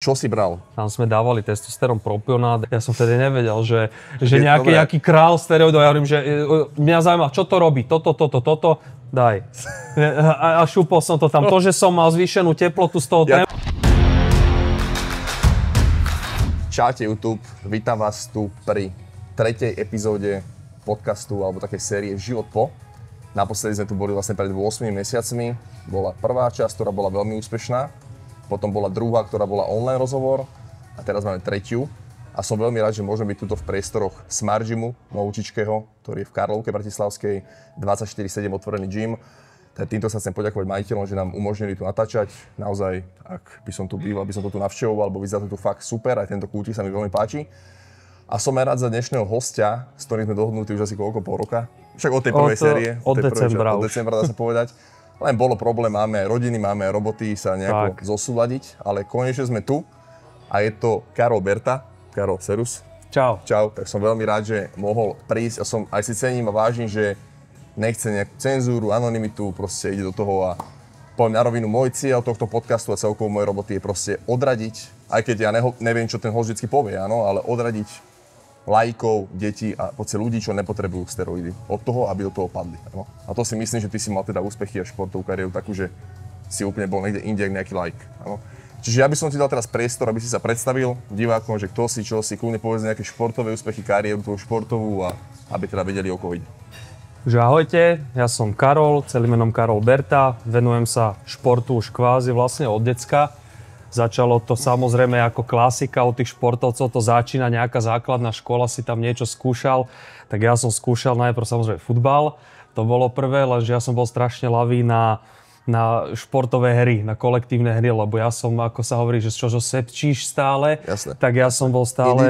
Čo si bral? Tam sme dávali testosterón, propionát. Ja som vtedy nevedel, že nejaký král steroidov. Ja hovorím, že mňa zaujíma, čo to robí. Toto, daj. A šúpol som to tam. To, že som mal zvýšenú teplotu z toho Čaute YouTube, vítam vás tu pri 3. epizóde podcastu alebo takej série Život po. Naposledy sme tu boli vlastne pred 8 mesiacmi. Bola prvá časť, ktorá bola veľmi úspešná. Potom bola druhá, ktorá bola online rozhovor. A teraz máme tretiu. A som veľmi rád, že môžeme byť tuto v priestoroch Smart Gymu Novúčičkého, ktorý je v Karlovke Bratislavskej, 24/7 otvorený gym. Týmto sa chcem poďakovať majiteľom, že nám umožnili tu natáčať. Naozaj, ak by som tu býval, by som to tu navštevoval, lebo vyzerá to tu fakt super. Aj tento kútik sa mi veľmi páči. A som aj rád za dnešného hostia, s ktorým sme dohodnutí už asi pol roka. Však od tej prvej série. Od decembra dá sa povedať. Len bolo problém, máme aj rodiny, máme aj roboty sa nejako zosúladiť, ale konečne sme tu a je to Karol Berta. Karol, serus. Čau. Čau, tak som veľmi rád, že mohol prísť a som aj si cením a vážim, že nechce nejakú cenzúru, anonymitu, proste ide do toho a poviem na rovinu, môj cieľ tohto podcastu a celkovo mojej roboty je proste odradiť, aj keď ja neviem, čo ten host vždycky povie, áno, ale odradiť laikov, detí a podstate ľudí, čo nepotrebujú steroidy. Od toho, aby do toho padli. No. A to si myslím, že ty si mal teda úspechy a športovú kariéru takú, že si úplne bol niekde inde nejaký laik. No. Čiže ja by som ti dal teraz priestor, aby si sa predstavil divákom, že kto si, čo si, kľudne povedz nejaké športové úspechy, kariéru tvoju športovú a aby teda vedeli, o koho ide. Že ahojte, ja som Karol, celým menom Karol Berta, venujem sa športu už kvázi vlastne od decka. Začalo to samozrejme ako klasika od tých športovcov, to začína nejaká základná škola, si tam niečo skúšal. Tak ja som skúšal najprv samozrejme futbal, to bolo prvé, lenže ja som bol strašne ľavý na športové hry, na kolektívne hry, lebo ja som, ako sa hovorí, že čo sepčíš stále, jasne. Tak ja som bol stále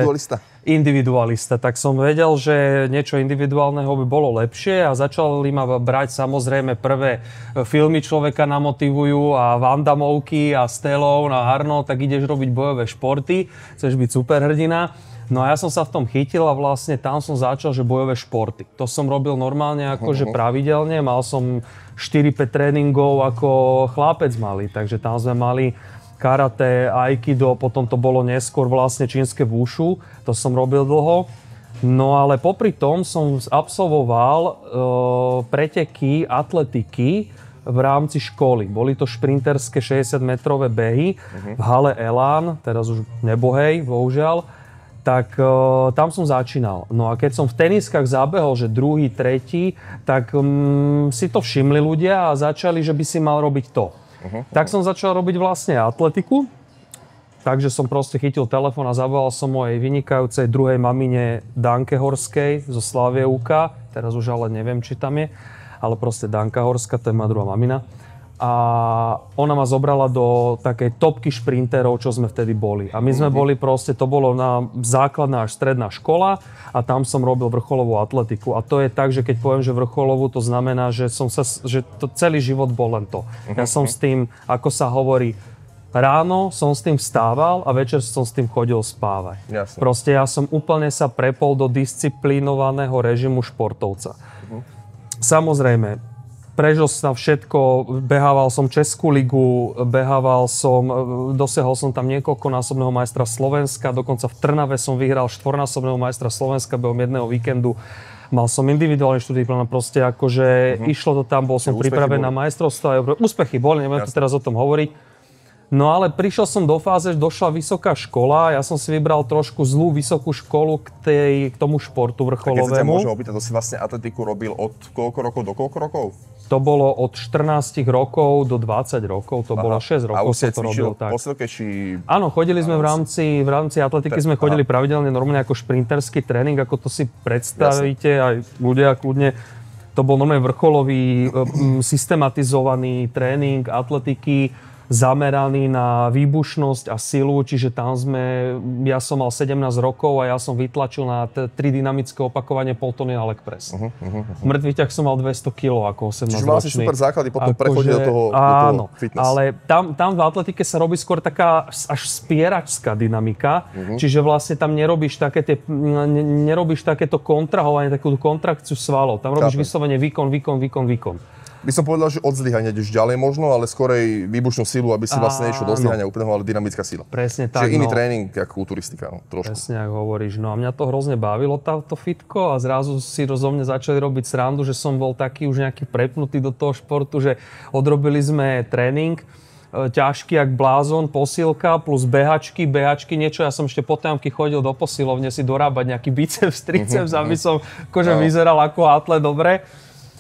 individualista. Tak som vedel, že niečo individuálneho by bolo lepšie a začali ma brať samozrejme prvé filmy človeka namotivujú a Van Dammovky a Stallone a Arnold, tak ideš robiť bojové športy, chceš byť superhrdina. No a ja som sa v tom chytil a vlastne tam som začal, že bojové športy. To som robil normálne akože pravidelne, mal som 4-5 tréningov ako chlapec malý, takže tam sme mali karate, aikido, potom to bolo neskôr vlastne čínske wushu, to som robil dlho. No ale popri tom som absolvoval preteky atletiky v rámci školy. Boli to šprinterské 60-metrové behy v hale Elán, teraz už nebohej, bohužiaľ. Tak tam som začínal. No a keď som v teniskách zabehol, že druhý, tretí, tak si to všimli ľudia a začali, že by si mal robiť to. Tak som začal robiť vlastne atletiku. Takže som proste chytil telefón a zavolal som mojej vynikajúcej druhej mamine Danke Horskej zo Slavie UK. Teraz už ale neviem, či tam je. Ale proste Danka Horská, to je moja druhá mamina. A ona ma zobrala do takej topky šprinterov, čo sme vtedy boli. A my sme boli proste, to bolo na základná až stredná škola a tam som robil vrcholovú atletiku. A to je tak, že keď poviem, že vrcholovú, to znamená, že že to celý život bol len to. Ja som s tým, ako sa hovorí, ráno som s tým vstával a večer som s tým chodil spávať. Jasne. Proste ja som úplne sa prepol do disciplinovaného režimu športovca. Samozrejme, prežil som všetko, behával som Českú ligu, dosiahol som tam niekoľkonásobného majstra Slovenska, dokonca v Trnave som vyhral 4-násobného majstra Slovenska behom jedného víkendu. Mal som individuálny štúdiplán, proste akože išlo to tam, bol som pripravený na majstrovstvá. Úspechy boli, neviem tu teraz o tom hovoriť. No ale prišiel som do fáze, že došla vysoká škola, ja som si vybral trošku zlú vysokú školu k tomu športu vrcholovému. Keď sa ťa môžem opýtať, to si vlastne atletiku robil od koľko rokov do koľko rokov? To bolo od 14 rokov do 20 rokov, to bolo 6 rokov som to robil. A už posilke či... Áno, chodili sme v rámci atletiky, sme chodili pravidelne normálne ako šprinterský tréning, ako to si predstavíte, aj ľudia kľudne. To bol normálne vrcholový, systematizovaný tréning atletiky, zameraný na výbušnosť a silu, čiže tam ja som mal 17 rokov a ja som vytlačil na 3 dynamické opakovanie pol tony na leg press. Mŕtvý ťah som mal 200 kg ako 18 ročný. Čiže mal si super základy, potom prechodil do toho fitness. Ale tam v atletike sa robí skôr taká až spieračská dynamika, čiže vlastne tam nerobíš takéto kontrahovanie, takú kontrakciu svalov. Tam robíš vyslovene výkon. by som povedal, že od zlyhania ideš ďalej možno, ale skorej výbušnú silu, aby si vlastne nešiel do zlyhania úplného, ale dynamická sila. Presne tak. Čiže iný tréning, ako kulturistika, trošku. Presne, ako hovoríš. No a mňa to hrozne bavilo, to fitko, a zrazu si zo mňa začali robiť srandu, že som bol taký už nejaký prepnutý do toho športu, že odrobili sme tréning ťažký jak blázon, posilka plus behačky, niečo. Ja som ešte po tajomky chodil do posilovne si dorábať nejaký biceps, triceps, aby som akože vyzeral ako atlet dobre.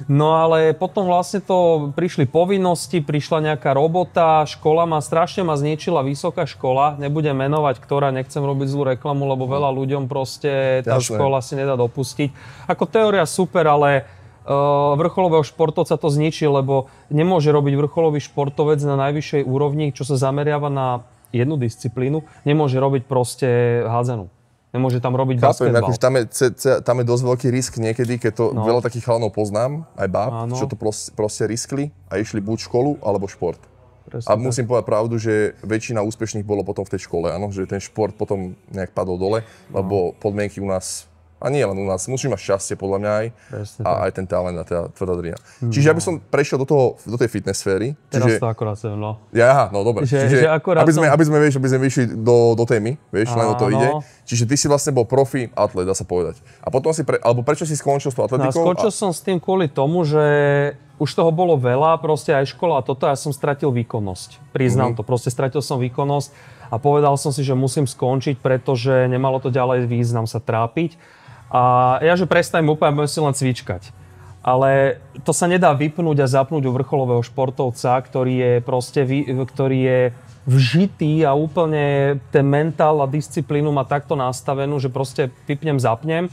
No ale potom vlastne to prišli povinnosti, prišla nejaká robota, škola strašne ma zničila vysoká škola, nebudem menovať, ktorá, nechcem robiť zlú reklamu, lebo veľa ľuďom proste tá škola si nedá dopustiť. Ako teória super, ale vrcholového športovca to zničí, lebo nemôže robiť vrcholový športovec na najvyššej úrovni, čo sa zameriava na jednu disciplínu, nemôže robiť proste hádzanú. Nemôže tam robiť basketbal. Akože tam je dosť veľký risk niekedy, keď to veľa takých chalanov poznám, aj báb, čo to proste riskli a išli buď školu, alebo šport. Presne, a musím povedať pravdu, že väčšina úspešných bolo potom v tej škole, áno, že ten šport potom nejak padol dole, lebo podmienky u nás. A nie len u nás, musíš mať šťastie podľa mňa aj. Presne, aj ten talent a tá tvrdá drina. Čiže aby som prešiel do tej fitness sféry. Teraz to akorát sem, no. No dobre. Čiže aby sme vyšli do témy, vieš, len o to ide. Čiže ty si vlastne bol profi atlet, dá sa povedať. A potom alebo prečo si skončil s tou atletikou? Skončil som s tým kvôli tomu, že už toho bolo veľa, proste aj škola a toto, ja som stratil výkonnosť. Priznám to, proste stratil som výkonnosť a povedal som si, že musím skončiť, pretože nemalo to ďalej význam sa trápiť. A ja, že prestanem úplne, budem si len cvičkať. Ale to sa nedá vypnúť a zapnúť u vrcholového športovca, ktorý je vžitý a úplne ten mentál a disciplínu má takto nastavenú, že proste vypnem, zapnem.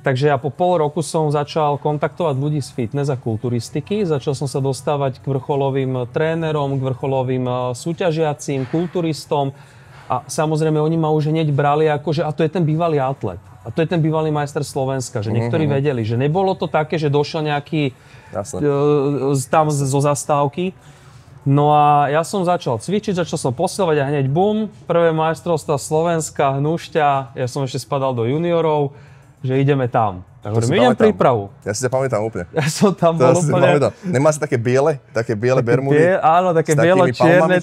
Takže ja po pol roku som začal kontaktovať ľudí z fitness a kulturistiky. Začal som sa dostávať k vrcholovým trénerom, k vrcholovým súťažiacím, kulturistom. A samozrejme, oni ma už hneď brali ako, že a to je ten bývalý atlet. A to je ten bývalý majster Slovenska, že niektorí vedeli, že nebolo to také, že došiel nejaký tam zo zastávky. No a ja som začal cvičiť, začal som posilovať a hneď bum, prvé majstrovstvá Slovenska, Hnušťa, ja som ešte spadal do juniorov, že ideme tam. Tak hovorím, idem prípravu. Ja si ťa pamätám úplne. Ja som tam bol úplne. Nemá si také biele bermudy? Áno, také bielo-čierne.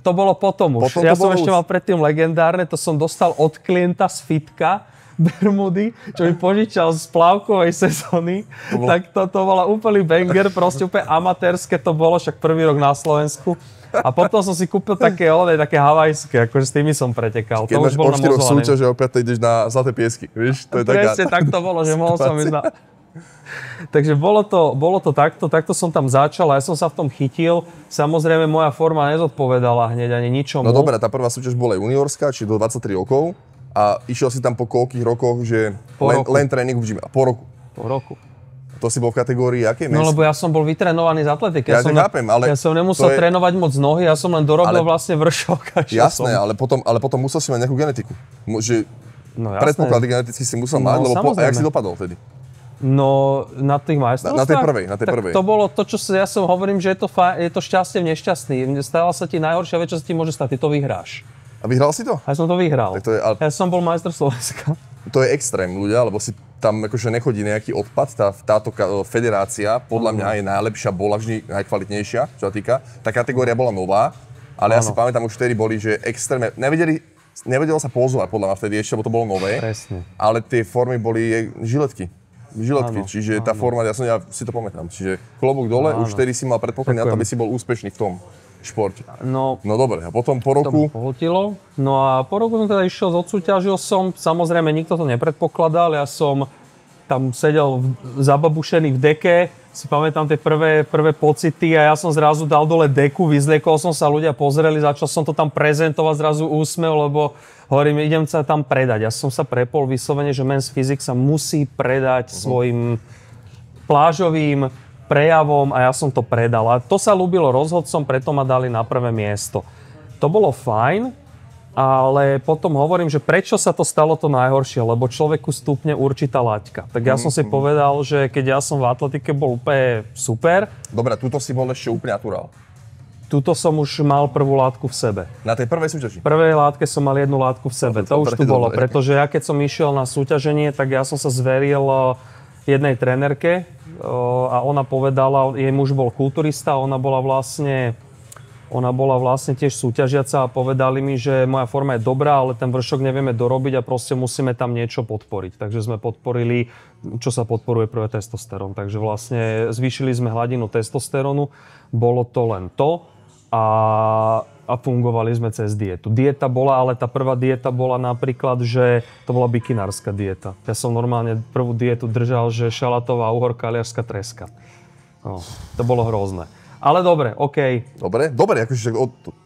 To bolo potom už. Ja som ešte mal predtým legendárne, to som dostal od klienta z fitka, bermudy, čo mi požičal z plávkovej sezóny. Tak to bola úplný banger, proste úplne amatérske to bolo, však prvý rok na Slovensku. A potom som si kúpil také havajské, akože s tými som pretekal. Keď máš po 4 súťaže, opäť ideš na Zlaté piesky, vieš? To je presne, tak to bolo, že mohol som ísť na... Takže bolo to takto som tam začal a ja som sa v tom chytil. Samozrejme, moja forma nezodpovedala hneď ani ničomu. No dobré, tá prvá súťaž bola juniorská, či do 23 rokov. A išiel si tam po koľkých rokoch, že len tréning v gyme? Po roku? Po roku. To si bol v kategórii akej? No lebo ja som bol vytrénovaný z atletiky. Ja som nemusel trénovať moc nohy, ja som len dorobil vlastne vršok. Jasné, ale potom musel si mať nejakú genetiku. Predpoklady geneticky si musel mať, lebo jak si dopadol vtedy? No, na tých majstrovstvách? Na tej prvej. To bolo to, čo ja som hovorím, že je to šťastie v nešťastný. Stala sa ti najhoršia vec, čo sa ti môže stať, ty to vyhráš. A vyhral si to? Ja som to vyhral. Ja som bol majster Slovenska. To je extrém, ľudia, lebo si tam akože nechodí nejaký odpad. Táto federácia podľa mňa je najlepšia, bola vždy najkvalitnejšia, čo sa týka. Tá kategória bola nová, ale ja si pamätám, už vtedy boli, že extrémne, nevedelo sa pozovať podľa mňa vtedy ešte, lebo to bolo nové. Presne. Ale tie formy boli žiletky, čiže tá forma, ja si to pamätám. Čiže klobúk dole, už vtedy si mal predpoklad na to, aby si bol úspešný v tom športe. No dobre, a potom po roku? To pohltilo. No a po roku som teda išiel, odsúťažil som, samozrejme nikto to nepredpokladal, ja som tam sedel zababušený v deke, si pamätám tie prvé pocity a ja som zrazu dal dole deku, vyzliekol som sa, ľudia pozreli, začal som to tam prezentovať, zrazu úsmev, lebo hovorím, idem sa tam predať. Ja som sa prepol vyslovene, že Men's Physique sa musí predať svojim plážovým prejavom a ja som to predal. A to sa ľúbilo rozhodcom, preto ma dali na prvé miesto. To bolo fajn, ale potom hovorím, že prečo sa to stalo to najhoršie, lebo človeku stúpne určitá laťka. Tak ja som si povedal, že keď ja som v atletike bol úplne super. Dobre, tuto si bol ešte úplne naturál. Tuto som už mal prvú látku v sebe. Na tej prvej súťaži? V prvej látke som mal jednu látku v sebe. To už tu bolo, pretože ja keď som išiel na súťaženie, tak ja som sa zveril jednej trénerke, a ona povedala, jej muž bol kulturista, ona bola vlastne tiež súťažiaca a povedali mi, že moja forma je dobrá, ale ten vršok nevieme dorobiť a proste musíme tam niečo podporiť. Takže sme podporili, čo sa podporuje prvé, testosterón. Takže vlastne zvýšili sme hladinu testosterónu, bolo to len to a fungovali sme cez dietu. Dieta bola, ale tá prvá dieta bola napríklad, že to bola bikinárska dieta. Ja som normálne prvú dietu držal, že šalatová, uhorka, aliašská treska. No, to bolo hrozné. Ale dobre, OK. Dobre, akože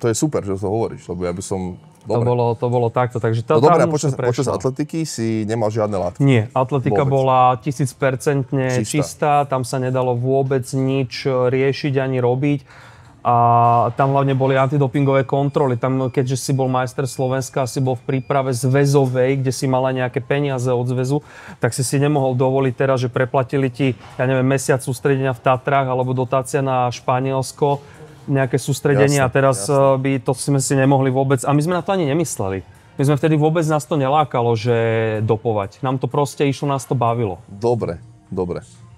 to je super, že to hovoríš, lebo ja by som... To bolo takto, takže no dobre, a počas atletiky si nemal žiadne látky? Nie, atletika bola 1000% čistá, tam sa nedalo vôbec nič riešiť ani robiť. A tam hlavne boli antidopingové kontroly. Tam, keďže si bol majster Slovenska a si bol v príprave zväzovej, kde si mala nejaké peniaze od zväzu, tak si nemohol dovoliť teraz, že preplatili ti, mesiac sústredenia v Tatrách alebo dotácia na Španielsko, nejaké sústredenie a teraz by to sme si nemohli vôbec. A my sme na to ani nemysleli. My sme vtedy vôbec nás to nelákalo, že dopovať. Nám to proste išlo, nás to bavilo. Dobre.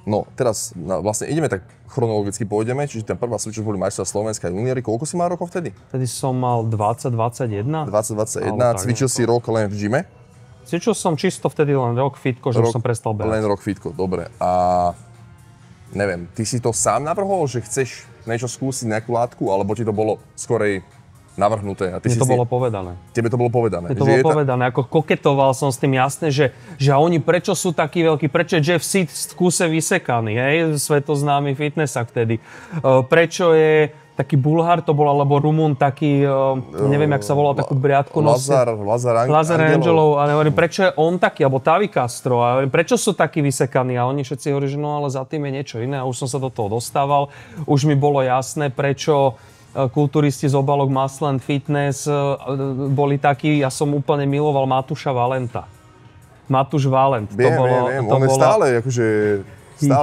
No, teraz vlastne ideme tak chronologicky pôjdeme, čiže ten prvá súťaž boli majstra Slovenska juniori. Koľko si mal rokov vtedy? Vtedy som mal 20-21. 20-21, cvičil si rok len v gyme? Cvičil som čisto vtedy len rok fitko, že už som prestal behať. Len rok fitko, dobre. A neviem, ty si to sám navrhol, že chceš niečo skúsiť, nejakú látku, alebo ti to bolo skorej navrhnuté? A ty Mne to bolo povedané. Tebe to bolo povedané? Mne to bolo povedané. Ako koketoval som s tým jasne, že oni prečo sú takí veľkí, prečo je Jeff Seed v kúse vysekaný, hej, svetoznámy fitnessa vtedy. Prečo je taký Bulhár to bol, alebo Rumun taký, neviem, jak sa volal, takú briadku nosil. Lazar Angelov. A hovorím, prečo je on taký, alebo Tavi Castro. A hovorím, prečo sú takí vysekaní? A oni všetci hovorí, že no ale za tým je niečo iné. A už som sa do toho dostával. Už mi bolo jasné, prečo kulturisti z obalok Muscle & Fitness boli takí, ja som úplne miloval Matúša Valenta. Matúš Valent. Viem, on je stále, akože,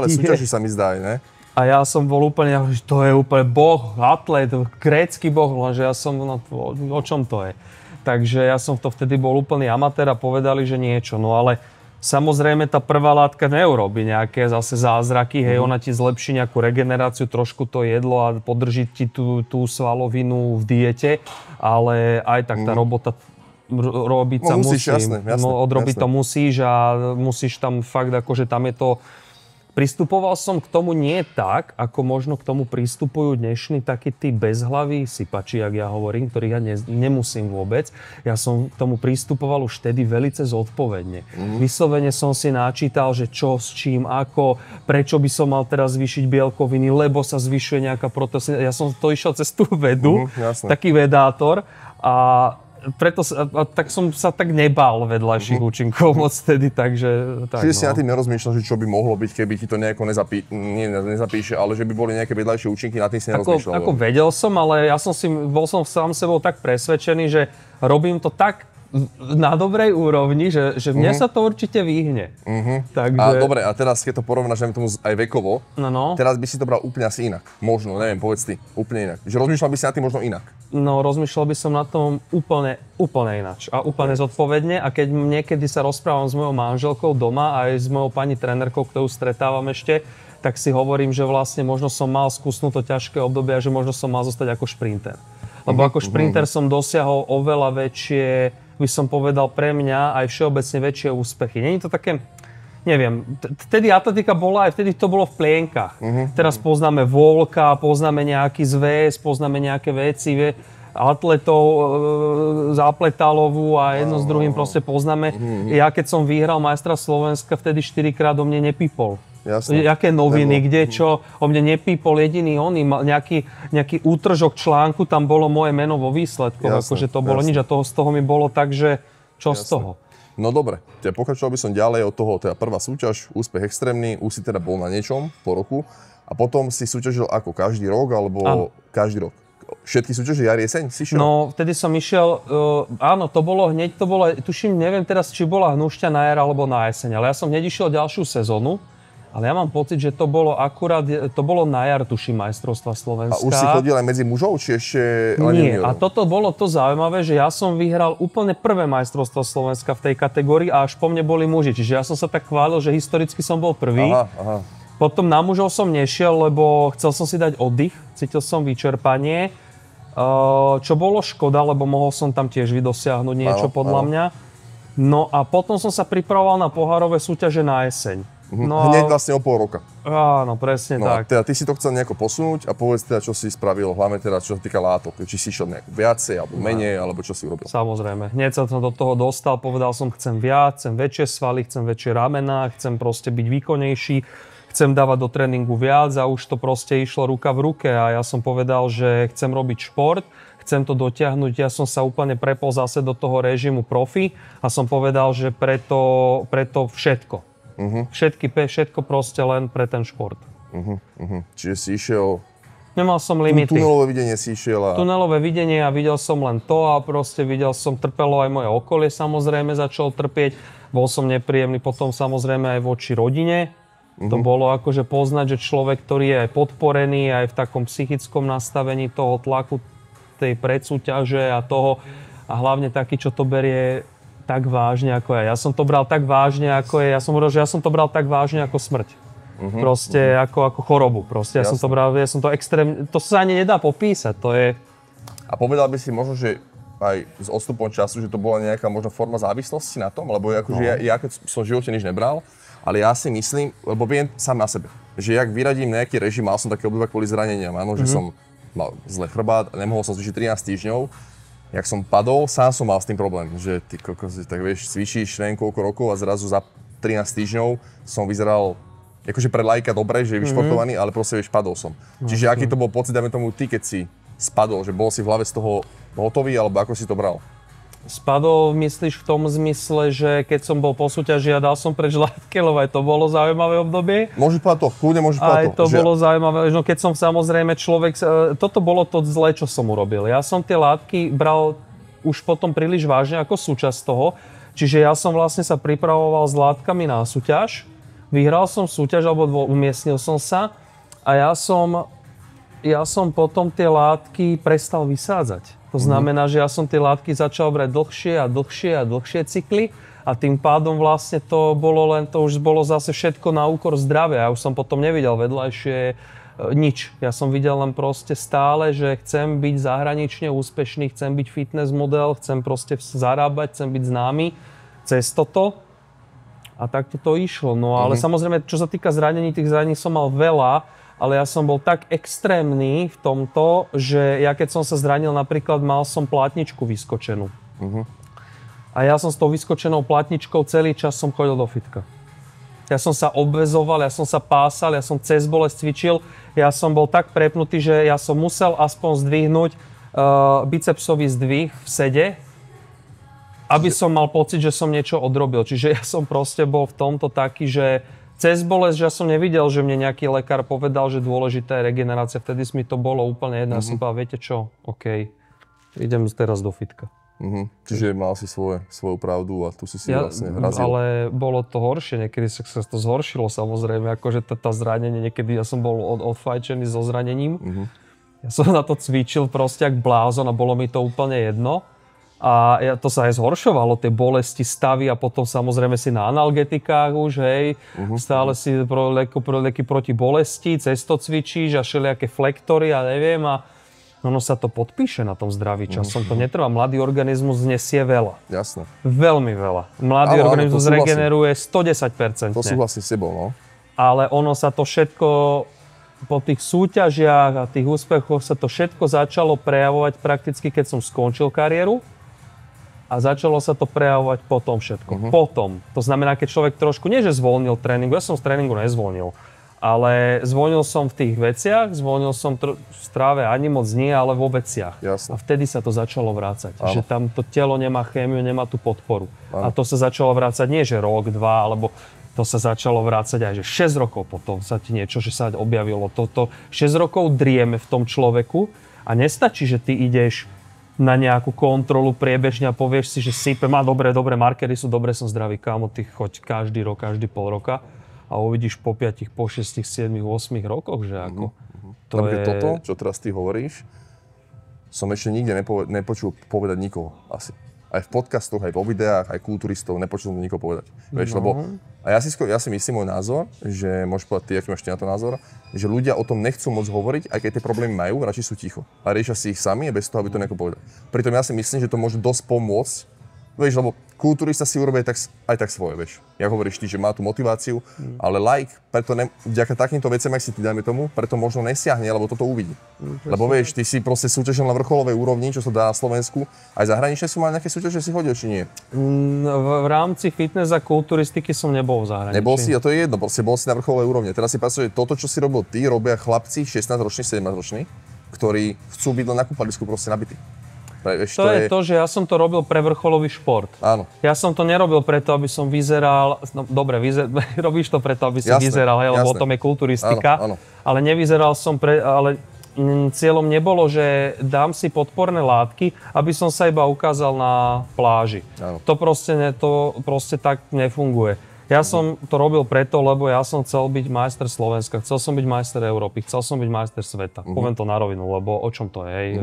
súťaží sa mi zdá, ne? A ja som bol úplne, že to je úplne boh, atlét, grécky boh, lenže ja som, o čom to je? Takže ja som to vtedy bol úplný amatér a povedali, že niečo, no ale samozrejme, tá prvá látka neurobi nejaké zase zázraky, hej, ona ti zlepší nejakú regeneráciu, trošku to jedlo a podrží ti tú svalovinu v diete, ale aj tak tá robota robiť sa musí. Jasné, odrobiť to musíš a musíš tam fakt, akože tam je to... Pristupoval som k tomu nie tak, ako možno k tomu pristupujú dnešní takí tí bezhlaví sypači, jak ja hovorím, ktorých ja nemusím vôbec. Ja som k tomu pristupoval už vtedy velice zodpovedne. Vyslovene som si načítal, že čo, s čím, ako, prečo by som mal teraz zvýšiť bielkoviny, lebo sa zvyšuje nejaká proteína. Ja som to išiel cez tú vedu, taký vedátor a preto tak som sa tak nebál vedľajších účinkov moc vtedy, takže... Čiže si na tým nerozmýšľal, že čo by mohlo byť, keby ti to nejako nezapíše, ale že by boli nejaké vedľajšie účinky, na tým si nerozmýšľal. Ako vedel som, ale ja bol som sám sebou tak presvedčený, že robím to tak na dobrej úrovni, že mne sa to určite vyhne. Takže... A dobre, a teraz keď to porovnáš tomu aj vekovo, no. Teraz by si to bral úplne asi inak. Možno, neviem, povedz ty, úplne inak. Že rozmýšľal by si na tým možno inak. No, rozmýšľal by som na tom úplne ináč a úplne zodpovedne. A keď niekedy sa rozprávam s mojou manželkou doma aj s mojou pani trénerkou, ktorú stretávam ešte, tak si hovorím, že vlastne možno som mal skúsnúť to ťažké obdobie a že možno som mal zostať ako šprinter. Lebo ako šprinter som dosiahol oveľa väčšie, by som povedal pre mňa, aj všeobecne väčšie úspechy. Není to také, neviem, vtedy atletika bola, aj vtedy to bolo v plienkach. Teraz poznáme Volka, poznáme nejaký zväz, poznáme nejaké veci, atletov, Zápletalovú a jedno s druhým proste poznáme. Ja keď som vyhral majstra Slovenska, vtedy 4-krát o mne nepípol. Jasne. Jaké noviny, kde čo, o mne nepípol jediný oný, nejaký útržok článku, tam bolo moje meno vo výsledkoch, akože to bolo nič a z toho mi bolo tak, že čo z toho. No dobre, pokračoval by som ďalej od toho, teda prvá súťaž, úspech extrémny, už si teda bol na niečom po roku a potom si súťažil ako každý rok, alebo každý rok? Všetky súťaže jar, jeseň si šiel? No, vtedy som išiel, áno, to bolo, tuším, neviem teraz, či bola Hnušťa na jar alebo na jeseň, ale ja som hneď išiel ďalšiu sezónu. Ale ja mám pocit, že to bolo na jar, tuším, majstrovstva Slovenska. A už si chodil aj medzi mužov, či ešte len juniorov? Nie, a toto bolo to zaujímavé, že ja som vyhral úplne prvé majstrovstvo Slovenska v tej kategórii a až po mne boli muži. Čiže ja som sa tak chválil, že historicky som bol prvý. Aha. Potom na mužov som nešiel, lebo chcel som si dať oddych, cítil som vyčerpanie, čo bolo škoda, lebo mohol som tam tiež vydosiahnuť niečo podľa mňa. No a potom som sa pripravoval na pohárové súťaže na jeseň. No hneď vlastne o pol roka. Áno, presne tak. Teda ty si to chcel nejako posunúť a povedz teda, čo si spravil, hlavne teda, čo sa týka látok. Či si išiel nejak viacej, alebo menej, alebo čo si urobil? Samozrejme. Hneď sa do toho dostal, povedal som, chcem viac, chcem väčšie svaly, chcem väčšie ramená, chcem proste byť výkonnejší, chcem dávať do tréningu viac a už to proste išlo ruka v ruke a ja som povedal, že chcem robiť šport, chcem to dotiahnuť, ja som sa úplne prepol zase do toho režimu profi a som povedal, že preto všetko. Všetko proste len pre ten šport. Čiže si išiel... Nemal som limity. Tunelové videnie si išiel a... Tunelové videnie a videl som len to a proste trpelo aj moje okolie, samozrejme začal trpieť. Bol som nepríjemný potom samozrejme aj voči rodine. To bolo akože poznať, že človek, ktorý je aj podporený, aj v takom psychickom nastavení toho tlaku, tej predsúťaže a toho, a hlavne taký, čo to berie tak vážne ako ja. Ja som to bral tak vážne ako je. Ja som hovoril, že ja som to bral tak vážne ako smrť. Proste ako chorobu. Proste ja som to extrémne... To sa ani nedá popísať. To je... A povedal by si možno, že aj s odstupom času, že to bola nejaká možno forma závislosti na tom? Lebo akože ja keď som v živote nič nebral, ale ja si myslím, lebo viem sám na sebe, že jak vyradím nejaký režim, mal som také obdobie kvôli zraneniam, áno, že som mal zle chrbát, nemohol som cvičiť 13 týždňov. Jak som padol, sám som mal s tým problém, že ty kokos, tak vieš, cvičíš neviem koľko rokov a zrazu za 13 týždňov som vyzeral, akože pre laika dobre, že je vyšportovaný, ale proste vieš, padol som. Čiže aký to bol pocit, dajme tomu ty, keď si spadol, že bol si v hlave z toho hotový, alebo ako si to bral? Spadol, myslíš v tom zmysle, že keď som bol po súťaži a dal som preč látky, lebo aj to bolo zaujímavé obdobie. Môžeš povedať to, kľudne môžeš povedať to. Aj to bolo zaujímavé, no keď som samozrejme toto bolo to zlé, čo som urobil. Ja som tie látky bral už potom príliš vážne ako súčasť toho, čiže ja som vlastne sa pripravoval s látkami na súťaž, vyhral som súťaž, alebo umiestnil som sa a ja som potom tie látky prestal vysádzať. To znamená, že ja som tie látky začal brať dlhšie cykly a tým pádom vlastne to už bolo zase všetko na úkor zdravia. Ja už som potom nevidel vedľajšie nič. Ja som videl len proste stále, že chcem byť zahranične úspešný, chcem byť fitness model, chcem proste zarábať, chcem byť známy cez toto. A takto to išlo. No ale samozrejme, čo sa týka zranení, tých zranení som mal veľa, ale ja som bol tak extrémny v tomto, že ja keď som sa zranil, napríklad mal som plátničku vyskočenú. A ja som s tou vyskočenou plátničkou celý čas som chodil do fitka. Ja som sa obväzoval, ja som sa pásal, ja som cez bolesť cvičil. Ja som bol tak prepnutý, že ja som musel aspoň zdvihnúť bicepsový zdvih v sede, aby som mal pocit, že som niečo odrobil. Čiže ja som proste bol v tomto taký, že cez bolesť, že ja som nevidel, že mne nejaký lekár povedal, že dôležitá je regenerácia. Vtedy mi to bolo úplne jedno. Ja som povedal, viete čo, OK, idem teraz do fitka. Čiže mal si svoju pravdu a tu si vlastne razil. Ale bolo to horšie, niekedy sa to zhoršilo samozrejme, akože tá zranenie, niekedy ja som bol odfajčený so zranením. Ja som na to cvičil proste jak blázon a bolo mi to úplne jedno. A to sa aj zhoršovalo, tie bolesti, stavy a potom samozrejme si na analgetikách už, hej. Stále si lieky proti bolesti, cez to cvičíš a všelijaké flektory a neviem a ono sa to podpíše na tom zdraví časom. To netrvá, mladý organizmus znesie veľa. Jasné. Veľmi veľa. Mladý organizmus regeneruje 110%. To súhlasím s tebou, no. Ale ono sa to všetko po tých súťažiach a tých úspechoch sa to všetko začalo prejavovať prakticky, keď som skončil kariéru. A začalo sa to prejavovať potom všetko. Potom. To znamená, keď človek trošku, nie že zvolnil tréningu, ja som z tréningu nezvolnil, ale zvolnil som v tých veciach, zvolnil som v stráve ani moc nie, ale vo veciach. Jasne. A vtedy sa to začalo vrácať. Že tam to telo nemá chémiu, nemá tú podporu. A to sa začalo vrácať nie, že rok, dva, alebo to sa začalo vrácať aj, že 6 rokov potom sa ti niečo, že sa objavilo. Toto 6 rokov drieme v tom človeku a nestačí, že ty ideš na nejakú kontrolu priebežne a povieš si, že sypem, a dobre, markery sú dobre, som zdravý, kámo, ty choď každý rok, každý pol roka a uvidíš po 5, po 6, 7, 8 rokoch, že ako. To je... Toto, čo teraz ty hovoríš, som ešte nikde nepočul povedať nikoho asi. aj v podcastoch, aj vo videách, aj kulturistov, nepočul som nikoho povedať. Vieš, lebo a ja si myslím, môj názor, že môžeš povedať ty, aký máš ty na to názor, že ľudia o tom nechcú moc hovoriť, aj keď tie problémy majú, radšej sú ticho. A riešia si ich sami bez toho, aby to nejako povedal. Pritom ja si myslím, že to môže dosť pomôcť. Vieš, lebo kulturista si urobí aj tak svoje, vieš. Jak hovoríš ty, že má tú motiváciu, ale preto vďaka takýmto veciam, ak si ty dajme tomu, preto možno nesiahne, lebo toto uvidí. Lebo vieš, ty si proste súťažil na vrcholovej úrovni, čo sa dá na Slovensku. Aj zahranične si mal nejaké súťaže, si chodil, či nie? V rámci fitness a kulturistiky som nebol v zahraničí. Nebol si, a to je jedno, proste bol si na vrcholovej úrovni. Teraz si predstav, že toto, čo si robil ty, robia chlapci 16-roční, 17-roční, ktorí chcú byť len na kúpalisku proste nabití. To je to, že ja som to robil pre vrcholový šport. Áno. Ja som to nerobil preto, aby som vyzeral... No dobre, robíš to preto, aby si vyzeral, hej, lebo o tom je kulturistika. Áno. Ale nevyzeral som ale cieľom nebolo, že dám si podporné látky, aby som sa iba ukázal na pláži. Áno. To proste tak nefunguje. Ja som to robil preto, lebo ja som chcel byť majster Slovenska, chcel som byť majster Európy, chcel som byť majster sveta. Poviem to na rovinu, lebo o čom to je?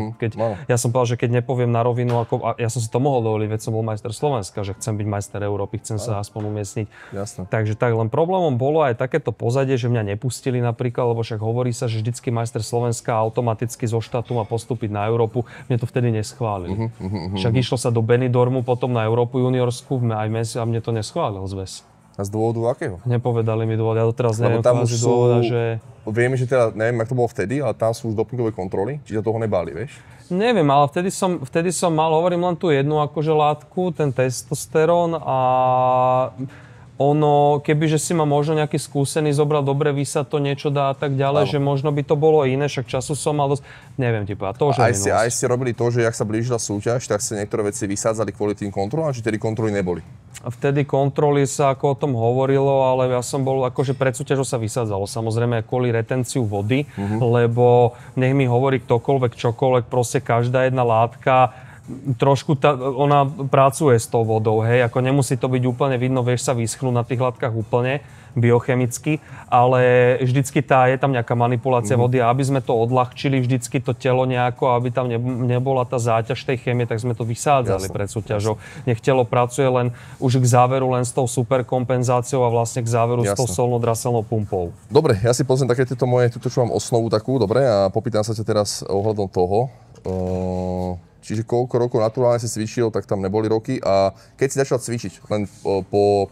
Ja som povedal, že keď nepoviem na rovinu, ja som si to mohol dovoliť, veď som bol majster Slovenska, že chcem byť majster Európy, chcem sa aspoň umiestniť. Jasne. Takže tak, len problémom bolo aj takéto pozadie, že mňa nepustili napríklad, lebo však hovorí sa, že vždycky majster Slovenska automaticky zo štátu má postúpiť na Európu. Mne to vtedy neschválili. Však išlo sa do Benidormu, potom na Európu juniorskú, a mne to neschválil zväz. A z dôvodu akého? Nepovedali mi dôvod, ja to teraz neviem kvázi dôvoda, že... Vieme, že teda, neviem, jak to bolo vtedy, ale tam sú už dopingové kontroly, či sa toho nebáli, vieš? Neviem, ale vtedy som mal, hovorím len tú jednu akože látku, ten testosterón a ono, kebyže si ma možno nejaký skúsený zobral, dobre vysať to niečo dá a tak ďalej, že možno by to bolo iné, však času som mal dosť, neviem ti povedať, to už je aj ste robili to, že ak sa blížila súťaž, tak ste niektoré veci vysádzali kvôli tým kontrolám, či tedy kontroly neboli? Vtedy kontroly sa ako o tom hovorilo, ale ja som bol akože pred súťažou sa vysádzalo, samozrejme kvôli retenciu vody, lebo nech mi hovorí ktokoľvek, čokoľvek, proste každá jedna látka trošku ona pracuje s tou vodou, hej, ako nemusí to byť úplne vidno, vieš sa vyschnúť na tých látkach úplne biochemicky, ale vždycky je tam nejaká manipulácia vody a aby sme to odľahčili vždycky to telo nejako, aby tam nebola tá záťaž tej chémie, tak sme to vysádzali pred súťažou. Nech telo pracuje len už k záveru len s tou superkompenzáciou a vlastne k záveru s tou solno-draselnou pumpou. Dobre, ja si pozriem také túto, čo mám osnovu takú, dobre, a popýtam sa ťa teraz ohľadom toho. Čiže koľko rokov naturálne si cvičil, tak tam neboli roky. A keď si začal cvičiť, len po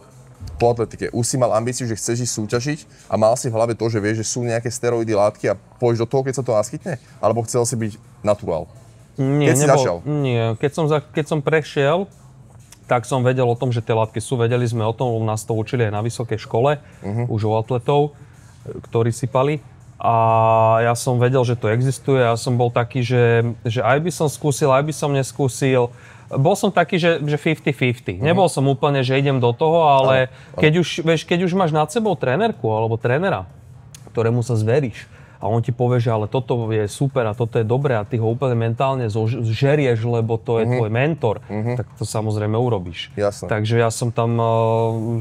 atletike, už si mal ambíciu, že chceš ísť súťažiť a mal si v hlave to, že vieš, že sú nejaké steroidy, látky a pôjdeš do toho, keď sa to naskytne? Alebo chcel si byť naturál? Nie, keď si začal? Nie, keď som prešiel, tak som vedel o tom, že tie látky sú. Vedeli sme o tom, nás to učili aj na vysokej škole, už u atletov, ktorí sypali. A ja som vedel, že to existuje. Ja som bol taký, že aj by som skúsil, aj by som neskúsil. Bol som taký, že 50-50. Nebol som úplne, že idem do toho, ale keď už máš nad sebou trénerku alebo trénera, ktorému sa zveríš a on ti povie, že ale toto je super a toto je dobré a ty ho úplne mentálne zžerieš, lebo to je tvoj mentor, tak to samozrejme urobíš. Jasne. Takže ja som tam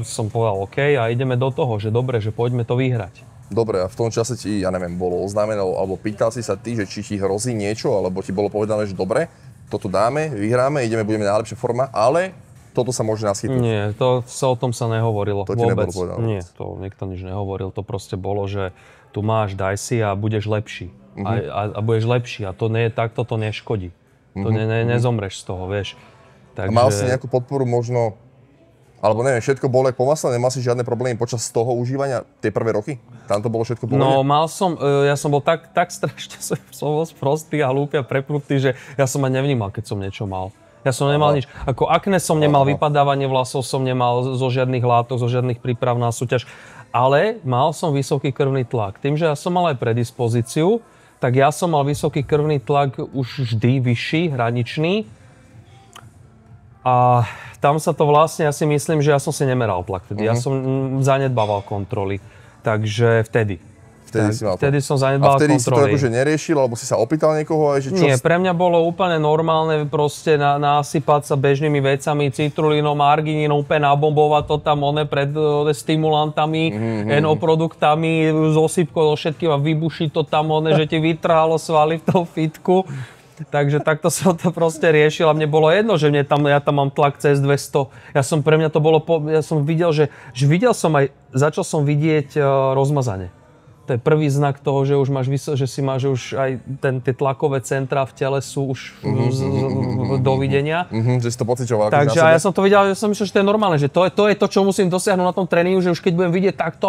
som povedal OK a ideme do toho, že dobre, že poďme to vyhrať. Dobre, a v tom čase ti, ja neviem, bolo oznámené, alebo pýtal si sa ty, že či ti hrozí niečo, alebo ti bolo povedané, že dobre, toto dáme, vyhráme, budeme najlepšia forma, ale toto sa môže naskytnúť. Nie, o tom sa nehovorilo. To ti nebolo povedané? Nie, to nikto nič nehovoril, to proste bolo, že tu máš, daj si a budeš lepší. A budeš lepší a to nie je takto, to neškodí. To nezomreš z toho, vieš. Takže... A mal si nejakú podporu možno, alebo neviem, všetko bolo jak po masle, nemal si žiadne problémy počas toho užívania tie prvé roky? Tam to bolo všetko pohode? No ja som bol tak strašne, som bol sprostý a hlúpy a prepnutý, že ja som aj nevnímal, keď som niečo mal. Ja som nemal nič. Ako akné som nemal, vypadávanie vlasov som nemal zo žiadnych látok, zo žiadnych príprav na súťaž. Ale mal som vysoký krvný tlak. Tým, že ja som mal aj predispozíciu, tak ja som mal vysoký krvný tlak už vždy vyšší, hraničný. A tam sa to vlastne, ja si myslím, že ja som si nemeral tlak vtedy. Ja som zanedbával kontroly. Takže vtedy som zanedbával kontroly. A vtedy si to akože neriešil, alebo si sa opýtal niekoho? Aj, že čo... Nie, pre mňa bolo úplne normálne proste nasypať sa bežnými vecami, citrulínom, arginínom, úplne nabombovať to tam pred stimulantami, NO produktami, s osypkou, so všetkým a vybušiť to tam že ti vytrhalo svaly v tom fitku. Takže takto som to proste riešil a mne bolo jedno, že ja tam mám tlak cez 200. Pre mňa to bolo, ja som videl, že začal som vidieť rozmazanie. To je prvý znak toho, že už máš že už aj tie tlakové centra v tele sú už dovidenia. Že si to pociťoval. Takže ja som to videl, že som myslel, že to je normálne, že to je to, čo musím dosiahnuť na tom tréningu, že už keď budem vidieť takto,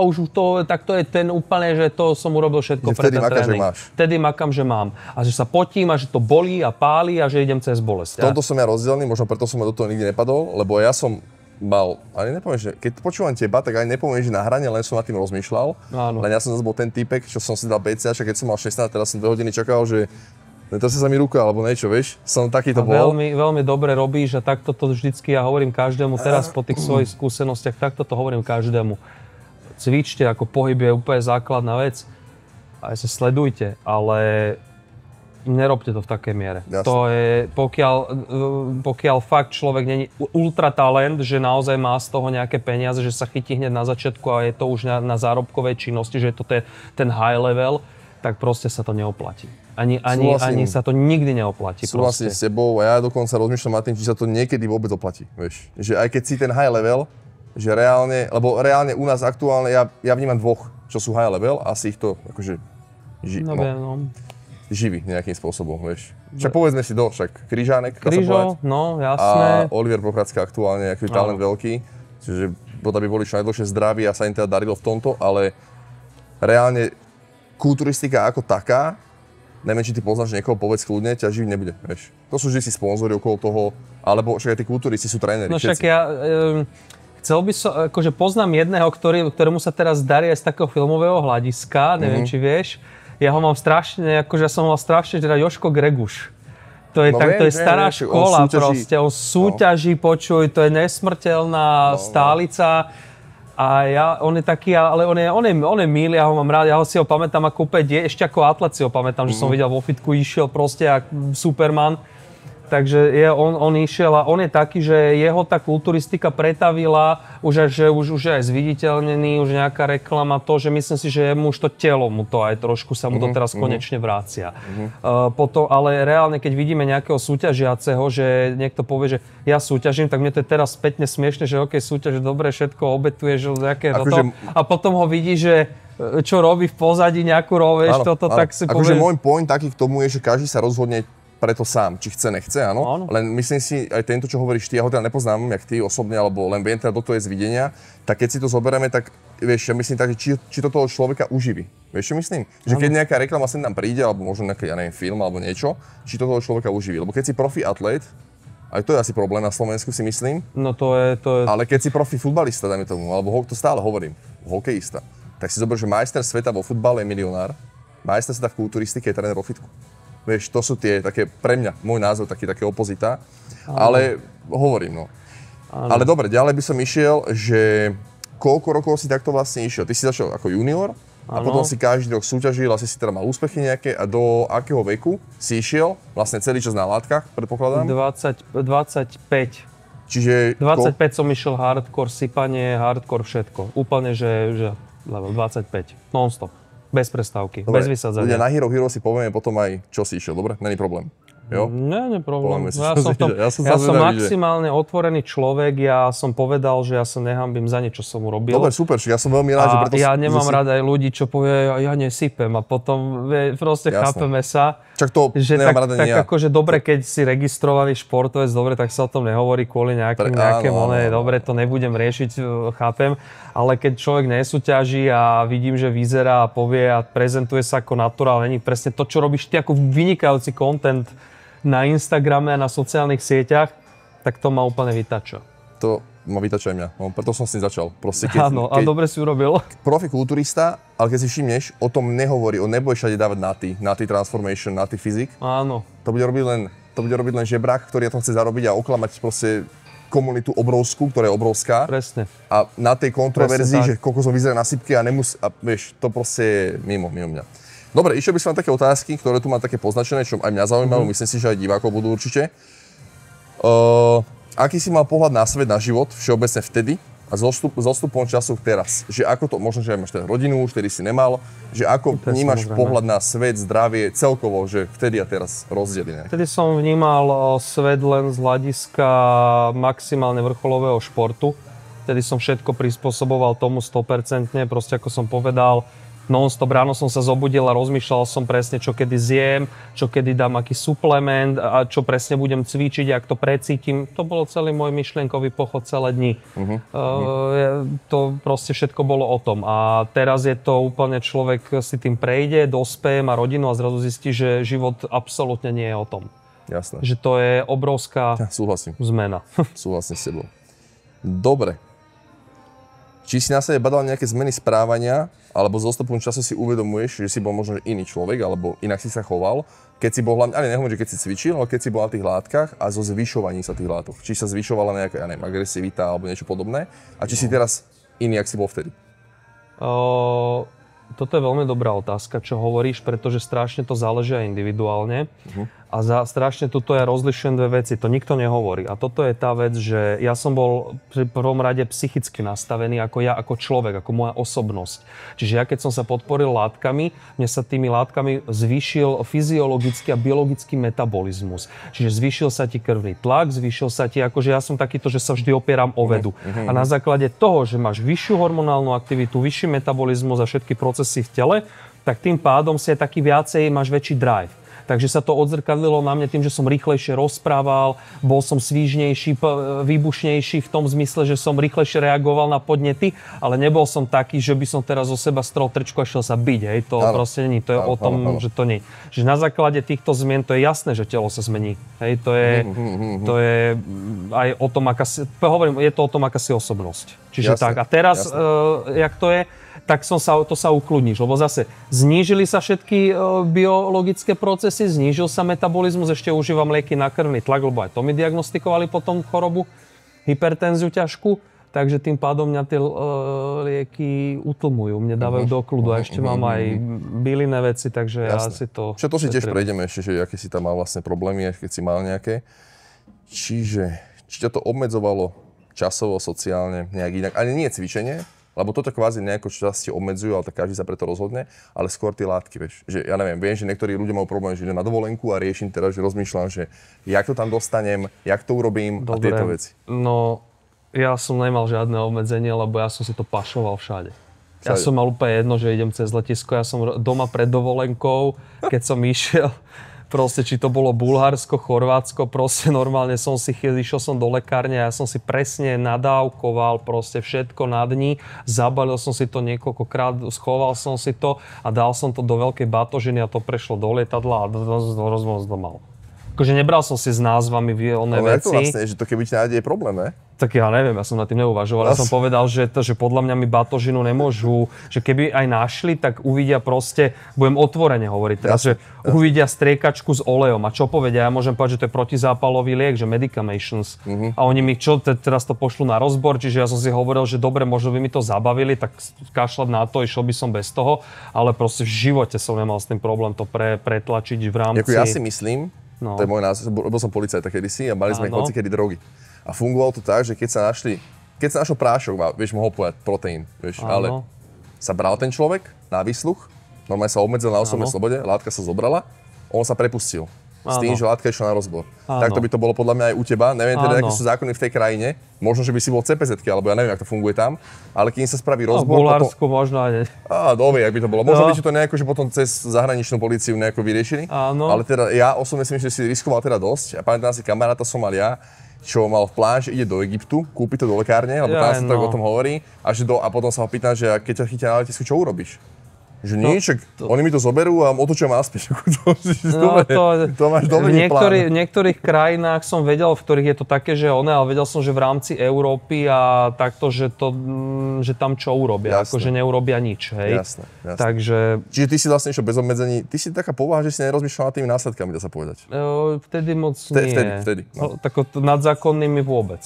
tak to je ten úplne, že to som urobil všetko pre ten tréning. Vtedy makám, že mám. A že sa potím a že to bolí a páli a že idem cez bolesť. V tomto som ja rozdielný, možno preto som do toho nikdy nepadol, lebo ja som ale nepoviem, že keď počúvam teba, tak aj nepoviem, že na hrane, len som nad tým rozmýšľal. Áno. Len ja som zase bol ten typek, čo som si dal BCAča, keď som mal 16, teraz som 2 hodiny čakal, že to sa mi ruka, alebo niečo, vieš. Som takýto bol. Veľmi, veľmi dobre robíš a takto to vždycky ja hovorím každému, teraz po tých svojich skúsenostiach, takto to hovorím každému. Cvičte, ako pohyb je úplne základná vec. Aj sa sledujte, ale nerobte to v takej miere. Jasne. To je, pokiaľ fakt človek není ultratalent, že naozaj má z toho nejaké peniaze, že sa chytí hneď na začiatku a je to už na zárobkovej činnosti, že je to ten high level, tak proste sa to neoplatí. Ani sa to nikdy neoplatí. Súhlasím s tebou a ja dokonca rozmýšľam nad tým, či sa to niekedy vôbec oplatí. Vieš. Že aj keď si ten high level, že reálne u nás aktuálne, ja vnímam dvoch, čo sú high level, asi ich to akože živí nejakým spôsobom, vieš. Však povedzme si však Kryžánek, Kryžo, no jasné. A Oliver Procházka aktuálne, aký talent veľký, čiže by boli čo najdlhšie zdraví a sa im teda darilo v tomto, ale reálne kulturistika ako taká, neviem, či ty poznáš niekoho, povedz kľudne, ťa živiť nebude, vieš. To sú vždy si sponzori okolo toho, alebo však aj tí kulturisti sú tréneri. No však chcel by som, akože poznám jedného, ktorému sa teraz darí aj z takého filmového hľadiska, neviem, či vieš. Ja ho mám strašne, akože som ho mal strašne, teda Jožko Greguš. To je stará škola proste, on súťaží, počuj, to je nesmrteľná stálica. A on je taký, ale on je milý, ja ho mám rád, ja si ho pamätám ako úplne, ešte ako atlet si ho pamätám, že som videl vo fitku, išiel proste ako Superman. Takže on išiel a on je taký, že jeho tá kulturistika pretavila, už je aj zviditeľnený, už nejaká reklama, to, že myslím si, že mu už to telo mu to aj trošku sa mu to teraz konečne vrácia. Potom, ale reálne, keď vidíme nejakého súťažiaceho, že niekto povie, že ja súťažím, tak mne to je teraz spätne smiešne, že okej, súťaž, dobre, všetko obetuješ, a potom ho vidí, že čo robí v pozadí nejakú rovež, tak si povie... Akože môj point taký k tomu je, že každý sa rozhodne preto sám, či chce, nechce, áno. Len myslím si, aj tento, čo hovoríš ty, ja ho teda nepoznám, jak ty osobne, alebo len viem teda, kto to je z videnia, tak keď si to zoberieme, tak vieš, ja myslím tak, že či to toho človeka uživí. Vieš, čo myslím? Že keď nejaká reklama sem tam príde, alebo možno nejaký, ja neviem, film, alebo niečo, či to toho človeka uživí. Lebo keď si profi atlét, aj to je asi problém na Slovensku, si myslím. No to je... Ale keď si profi futbalista, dajme tomu, alebo to stále hovorím, hokejista, tak si zober, že majster sveta vo futbale je milionár, majster sveta v kulturistike je tréner vo fitku. Vieš, to sú tie také, pre mňa, môj názor, také opozita. Ale hovorím, no. Ale dobre, ďalej by som išiel, že koľko rokov si takto vlastne išiel? Ty si začal ako junior a potom si každý rok súťažil, asi si teda mal úspechy nejaké a do akého veku si išiel? Vlastne celý čas na látkach, predpokladám? 25. Čiže... 25 som išiel hardcore, sypanie, hardcore všetko. Úplne, že level 25, non-stop. Bez prestávky, dobre, bez vysadzania. Ľudia na Hero si povieme potom aj, čo si išiel, dobre? Není problém. Jo? Nie problém. Ja som maximálne otvorený človek, ja som povedal, že ja sa nehambím za niečo, som urobil. Dobre, super, ja som veľmi rád, že preto... Ja nemám rád aj ľudí, čo povie, ja nesypem a potom proste chápeme sa. Čak to že nemám rád ani ja. Tak akože dobre, keď si registrovaný športovec, dobre, tak sa o tom nehovorí kvôli nejakým dobre, to nebudem riešiť, chápem. Ale keď človek nesúťaží a vidím, že vyzerá a povie a prezentuje sa ako naturál, není presne to, čo robíš ty ako vynikajúci content na Instagrame a na sociálnych sieťach, tak to ma úplne vytača. To ma vytača aj mňa, no, preto som s tým začal. Proste, áno, a dobre si urobil. Profi kulturista, ale keď si všimneš, o tom nehovorí, on nebude všade dávať naty transformation, naty fyzik. Áno. To bude robiť len žebrák, ktorý na tom chce zarobiť a oklamať proste komunitu obrovskú, ktorá je obrovská. Presne. A na tej kontroverzii, že koľko som vyzerá na sypke a vieš, to proste je mimo mňa. Dobre, išiel by som na také otázky, ktoré tu mám také poznačené, čo aj mňa zaujímajú, myslím si, že aj divákov budú určite. Aký si mal pohľad na svet, na život, všeobecne vtedy, a s odstupom času teraz, že ako to, možno, že aj máš teda rodinu už, vtedy si nemal, že ako vnímaš pohľad na svet, zdravie celkovo, že vtedy a teraz rozdiely nejaké? Vtedy som vnímal svet len z hľadiska maximálne vrcholového športu. Vtedy som všetko prispôsoboval tomu 100%, proste ako som povedal, non-stop ráno som sa zobudil a rozmýšľal som presne, čo kedy zjem, čo kedy dám aký suplement a čo presne budem cvičiť, ak to precítim. To bolo celý môj myšlienkový pochod celé dni. To proste všetko bolo o tom. A teraz je to úplne, človek si tým prejde, dospeje, má rodinu a zrazu zistí, že život absolútne nie je o tom. Jasné. Že to je obrovská zmena. Súhlasím s tebou. Dobre. Či si na sebe badal nejaké zmeny správania, alebo z odstupom času si uvedomuješ, že si bol možno iný človek, alebo inak si sa choval, keď si bol hlavne, ale nehovorím, že keď si cvičil, ale keď si bol na tých látkach a zo zvyšovaní sa tých látok. Či sa zvyšovala nejaká, ja neviem, agresivita alebo niečo podobné, a či si teraz iný, ak si bol vtedy? Toto je veľmi dobrá otázka, čo hovoríš, pretože strašne to záleží aj individuálne. A strašne tuto ja rozlišujem dve veci, to nikto nehovorí. A toto je tá vec, že ja som bol pri prvom rade psychicky nastavený ako ja, ako človek, ako moja osobnosť. Čiže ja keď som sa podporil látkami, mne sa tými látkami zvýšil fyziologický a biologický metabolizmus. Čiže zvýšil sa ti krvný tlak, zvýšil sa ti, akože ja som takýto, že sa vždy opieram o vedu. A na základe toho, že máš vyššiu hormonálnu aktivitu, vyšší metabolizmus a všetky procesy v tele, tak tým pádom si aj taký viacej, máš väčší drive. Takže sa to odzrkadlilo na mne tým, že som rýchlejšie rozprával, bol som svížnejší, výbušnejší v tom zmysle, že som rýchlejšie reagoval na podnety, ale nebol som taký, že by som teraz zo seba strol trčku a šiel sa byť. Hej. To proste nie. To je o tom, že to nie. Že na základe týchto zmien to je jasné, že telo sa zmení. Hej. To je aj o tom, hovorím, je to o tom, aká si osobnosť. Čiže jasne, tak. A teraz, jak to je, tak to sa ukludníš, lebo zase znížili sa všetky biologické procesy, znížil sa metabolizmus, ešte užívam lieky na krvný tlak, lebo aj to mi diagnostikovali potom chorobu, hypertenziu ťažkú, takže tým pádom mňa tie lieky utlmujú, mne dávajú do kľudu a ešte mám aj bylinné veci, takže ja si to... Čo to si tiež prejdeme ešte, že aké si tam mal vlastne problémy, keď si mal nejaké. Čiže, či ťa to obmedzovalo časovo, sociálne, nejak inak, ale nie cvičenie, lebo toto kvázi nejako časti obmedzujú, ale tak každý sa preto rozhodne, ale skôr tie látky, vieš. Že ja neviem, viem, že niektorí ľudia majú problém, že idem na dovolenku a riešim teraz, že rozmýšľam, že jak to tam dostanem, jak to urobím. Dobre. A tieto veci. No, ja som nemal žiadne obmedzenie, lebo ja som si to pašoval všade. Ja som mal úplne jedno, že idem cez letisko, ja som doma pred dovolenkou, keď som išiel, proste, či to bolo Bulharsko, Chorvátsko, proste normálne išiel som do lekárne a ja som si presne nadávkoval proste všetko na dni, zabalil som si to niekoľkokrát, schoval som si to a dal som to do veľkej batožiny a to prešlo do lietadla a rozmoc domal. Akože nebral som si s názvami oné veci. Ale to vlastne, že to keby ti nájde je problém, ne? Tak ja neviem, ja som nad tým neuvažoval. Ja som povedal, že podľa mňa mi batožinu nemôžu, že keby aj našli, tak uvidia proste, budem otvorene hovoriť teraz, že uvidia striekačku s olejom. A čo povedia? Ja môžem povedať, že to je protizápalový liek, že medications. A oni mi teraz to pošlu na rozbor, čiže ja som si hovoril, že dobre, možno by mi to zabavili, tak kašľať na to, išiel by som bez toho, ale proste v živote som nemal s tým problém to pretlačiť v rámci... Ja si myslím, to je môj názor, bol som policajta kedysi a mali sme hocikedy drogy. A fungovalo to tak, že keď sa našiel prášok, vieš, mohol povedať proteín, vieš, ale sa bral ten človek na výsluch, normálne sa obmedzil na osobnej slobode, látka sa zobrala, on sa prepustil. S tým, že látka išla na rozbor. Takto by to bolo podľa mňa aj u teba. Neviem teda, aké sú zákony v tej krajine. Možno, že by si bol CPZ-ky, alebo ja neviem, ako to funguje tam. Ale keď sa spraví rozbor... V Bulharsku možno aj nie. Dobre, ak by to bolo. Možno by to nejako, že potom cez zahraničnú políciu nejako vyriešili. Ale teda ja osobne si myslím, že si riskoval teda dosť. A pamätám si, kamaráta som mal ja, čo mal v plán, že ide do Egyptu, kúpi to do lekárne, lebo tam sa tak o tom hovorí. A potom sa ho pýtam, že keď ťa chytia na letisku, čo urobíš? Že nie, oni mi to zoberú a otočia ma naspäť. To máš dobrý plán. V niektorých krajinách som vedel, v ktorých je to také, že ale vedel som, že v rámci Európy a takto, že tam čo urobia, akože neurobia nič, hej. Jasné. Takže... Čiže ty si vlastne išiel bez obmedzení, ty si taká povaha, že si nerozmýšľal nad tými následkami, dá sa povedať. Vtedy moc nie. Vtedy. No. Tak nad zákonnými vôbec.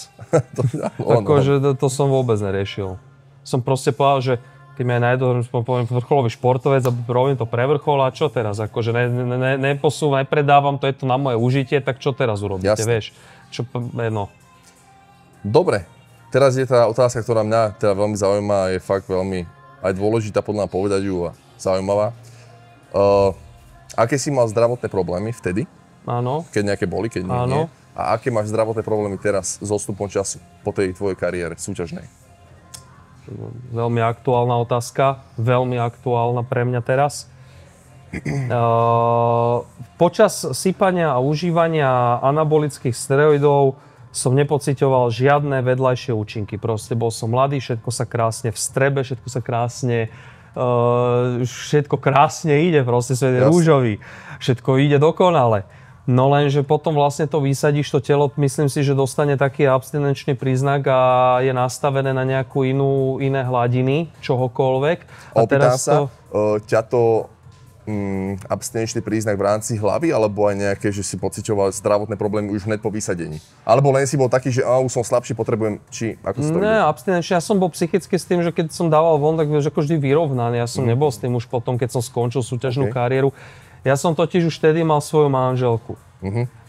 To som vôbec neriešil. Som proste povedal, že keď mi aj nájdú, poviem, vrcholový športovec a robím to pre vrchol a čo teraz? Akože nepredávam to, je to na moje užitie, tak čo teraz urobíte, vieš? Čo, no. Dobre. Teraz je tá otázka, ktorá mňa teda veľmi zaujíma a je fakt veľmi aj dôležitá podľa mňa povedať ju a zaujímavá. Aké si mal zdravotné problémy vtedy? Áno. Keď nejaké boli, keď nie. A aké máš zdravotné problémy teraz s odstupom času po tej tvojej kariére súťažnej? Veľmi aktuálna otázka, veľmi aktuálna pre mňa teraz. Počas sypania a užívania anabolických steroidov som nepociťoval žiadne vedľajšie účinky. Proste bol som mladý, všetko sa krásne vstrebe, všetko krásne ide, proste svet je rúžový, všetko ide dokonale. No lenže potom vlastne to vysadíš, to telo, myslím si, že dostane taký abstinenčný príznak a je nastavené na nejakú iné hladiny, čohokoľvek. A opýtam sa, ťa to abstinenčný príznak v rámci hlavy, alebo aj nejaké, že si pociťoval zdravotné problémy už hneď po vysadení? Alebo len si bol taký, že už som slabší, potrebujem, či ako si to ide? Ne, abstinenčný. Ja som bol psychicky s tým, že keď som dával von, tak vieš, ako vždy vyrovnaný. Ja som nebol s tým už potom, keď som skončil súťažnú kariéru. Ja som totiž už vtedy mal svoju manželku.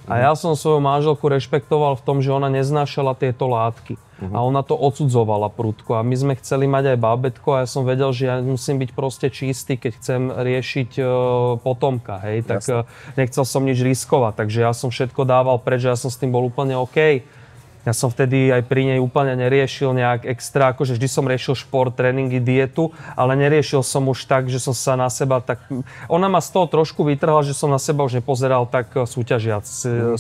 A ja som svoju manželku rešpektoval v tom, že ona neznášala tieto látky. A ona to odsudzovala prudko. A my sme chceli mať aj bábätko a ja som vedel, že ja musím byť proste čistý, keď chcem riešiť potomka. Hej? Tak nechcel som nič riskovať, takže ja som všetko dával preč, že ja som s tým bol úplne OK. Ja som vtedy aj pri nej úplne neriešil nejak extra, akože vždy som riešil šport, tréningy, dietu, ale neriešil som už tak, že som sa na seba tak... Ona ma z toho trošku vytrhla, že som na seba už nepozeral tak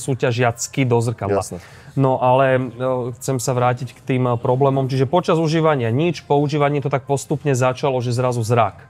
súťažiacky do zrkadla. Jasne. No ale chcem sa vrátiť k tým problémom. Čiže počas užívania nič, po užívaní to tak postupne začalo, že zrazu zrak.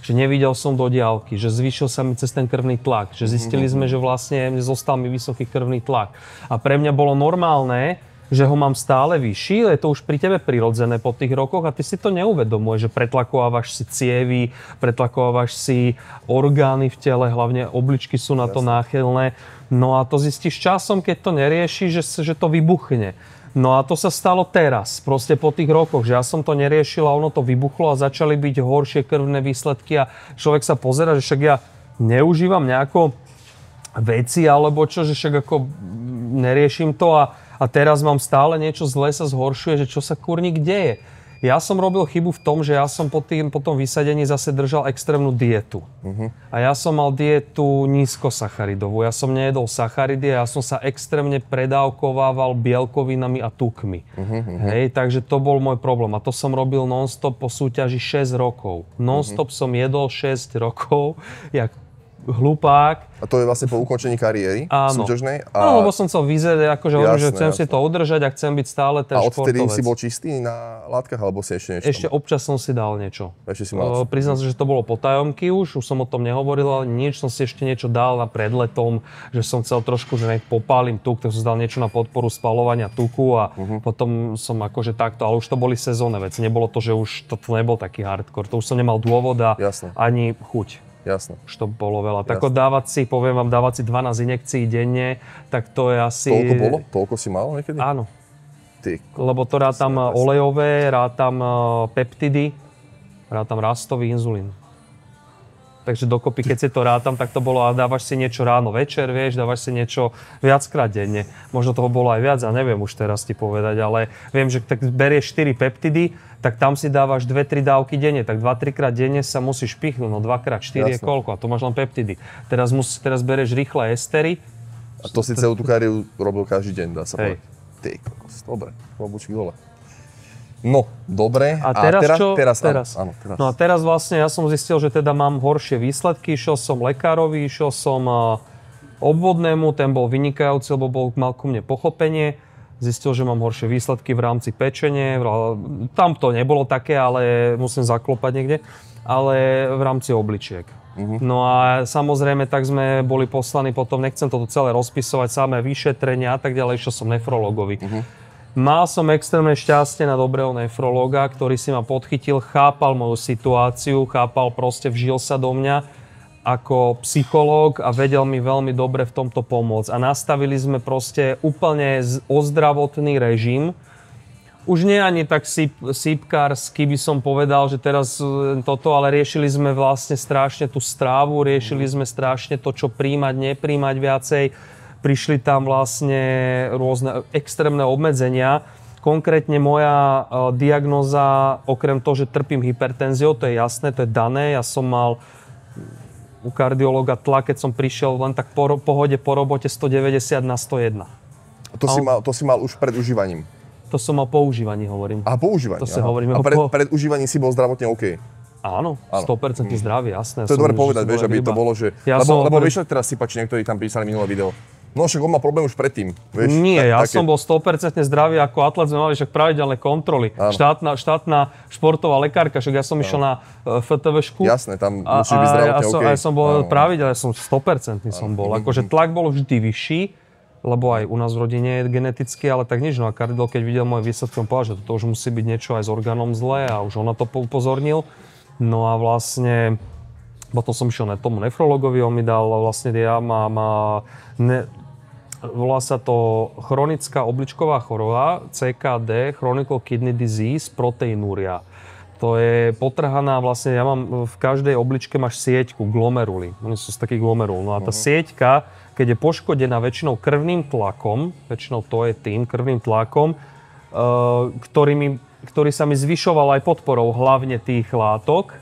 Že nevidel som do diaľky, že zvýšil sa mi cez ten krvný tlak, že zistili sme, že vlastne zostal mi vysoký krvný tlak. A pre mňa bolo normálne, že ho mám stále vyšší, je to už pri tebe prirodzené po tých rokoch a ty si to neuvedomuješ, že pretlakovávaš si cievy, pretlakovávaš si orgány v tele, hlavne obličky sú na to náchylné. No a to zistíš časom, keď to neriešiš, že to vybuchne. No a to sa stalo teraz, proste po tých rokoch, že ja som to neriešil a ono to vybuchlo a začali byť horšie krvné výsledky a človek sa pozerá, že však ja neužívam nejako veci alebo čo, že však ako neriešim to a teraz mám stále niečo zlé, sa zhoršuje, že čo sa kurník deje. Ja som robil chybu v tom, že ja som po tom vysadení zase držal extrémnu dietu. A ja som mal dietu nízkosacharidovú. Ja som nejedol sacharidy a ja som sa extrémne predávkovával bielkovinami a tukmi. Hej, takže to bol môj problém. A to som robil non-stop po súťaži 6 rokov. Non-stop som jedol 6 rokov, jak hlupák. A to je vlastne po ukončení kariéry súťažnej? Áno, lebo som chcel vyzerať, akože hovorím, že chcem si to udržať a chcem byť stále ten športovec. A odvtedy si bol čistý na látkach, alebo si ešte niečo? Ešte občas som si dal niečo. Ešte si mal? Priznám sa, že to bolo potajomky už som o tom nehovoril, ale nič som si ešte niečo dal na predletom, že som chcel trošku, že nech popálim tuk, tak som dal niečo na podporu spaľovania tuku a potom som akože takto, ale už to boli sezónne veci. Nebolo to, že už to nebol taký hardcore, to už som nemal dôvod a ani chuť. Jasné. Už to bolo veľa. Tak poviem vám, dávať si 12 injekcií denne, tak to je asi... Toľko bolo? Toľko si mal niekedy? Áno. Lebo to rátam olejové, rátam peptidy, rátam rastový inzulín. Takže dokopy, keď si to rátam, tak to bolo a dávaš si niečo ráno, večer, vieš, dávaš si niečo viackrát denne. Možno toho bolo aj viac, ja neviem už teraz ti povedať, ale viem, že tak berieš 4 peptidy, tak tam si dávaš 2-3 dávky denne, tak 2-3 krát denne sa musíš pichnúť, no 2x4 je koľko a to máš len peptidy. Teraz berieš rýchle estery. A to si celú tú kariéru robil každý deň, dá sa povedať. Ty kokos, dobre, klobučík dole. No, dobre. A teraz čo? Teraz. Áno. No a teraz vlastne ja som zistil, že teda mám horšie výsledky. Išiel som lekárovi, išiel som obvodnému, ten bol vynikajúci, lebo mal ku mne pochopenie. Zistil, že mám horšie výsledky v rámci pečenie. Tam to nebolo také, ale musím zaklopať niekde. Ale v rámci obličiek. No a samozrejme, tak sme boli poslaní potom, nechcem toto celé rozpisovať, samé vyšetrenia a tak ďalej, išiel som nefrologovi. Mal som extrémne šťastie na dobrého nefrológa, ktorý si ma podchytil, chápal moju situáciu, proste vžil sa do mňa ako psychológ a vedel mi veľmi dobre v tomto pomôcť. A nastavili sme proste úplne ozdravotný režim. Už nie ani tak sípkársky by som povedal, že teraz toto, ale riešili sme vlastne strašne tú strávu, riešili sme strašne to, čo príjmať, nepríjmať viacej. Prišli tam vlastne rôzne extrémne obmedzenia Konkrétne moja diagnóza, okrem toho, že trpím hypertenziou, to je jasné, to je dané. Ja som mal u kardiológa tlak, keď som prišiel len tak po pohode po robote 190 na 101. To si mal už pred užívaním? To som mal po užívaní, hovorím. A po užívaní, to si hovorím. A pred užívaním si bol zdravotne OK? Áno, 100% zdravý, jasné. To je dobre povedať, vieš, aby to bolo, že... Lebo vieš, teraz si páči, niektorí tam písali minulé video. No však on má problém už predtým, vieš. Nie, ja som bol 100% zdravý, ako atlet sme mali však pravidelné kontroly. Štátna športová lekárka, však ja som išiel na FTVšku. Jasné, tam musíš byť zdravotne OK. A ja som bol pravidelne, ja som 100% som bol. Akože tlak bol vždy vyšší, lebo aj u nás v rodine je geneticky, ale tak nič. No a kardiolog, keď videl moje výsledky, on povedal, že toto už musí byť niečo aj s orgánom zlé a už on na to upozornil. No a vlastne potom som išiel na tomu nefrologovi, on mi dal vlastne, volá sa to chronická obličková choroba, CKD, Chronic Kidney Disease, proteinúria. To je potrhaná vlastne, ja mám v každej obličke máš sieťku, glomeruly. Oni sú z takých glomerul. No a tá sieťka, keď je poškodená väčšinou krvným tlakom, väčšinou to je tým krvným tlakom, ktorý sa mi zvyšoval aj podporou hlavne tých látok,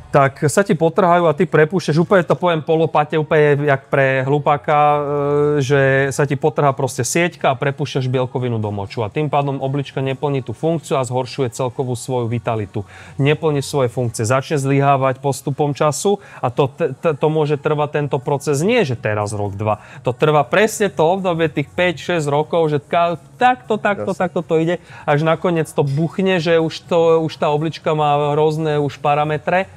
tak sa ti potrhajú a ty prepúšťaš, úplne to poviem polopate, úplne jak pre hlupáka, že sa ti potrhá proste sieťka a prepúšťaš bielkovinu do moču. A tým pádom oblička neplní tú funkciu a zhoršuje celkovú svoju vitalitu. Neplní svoje funkcie, začne zlyhávať postupom času a to môže trvať tento proces nie, že teraz rok, dva. To trvá presne to obdobie tých 5-6 rokov, že takto to ide, až nakoniec to buchne, že už tá oblička má rôzne už parametre.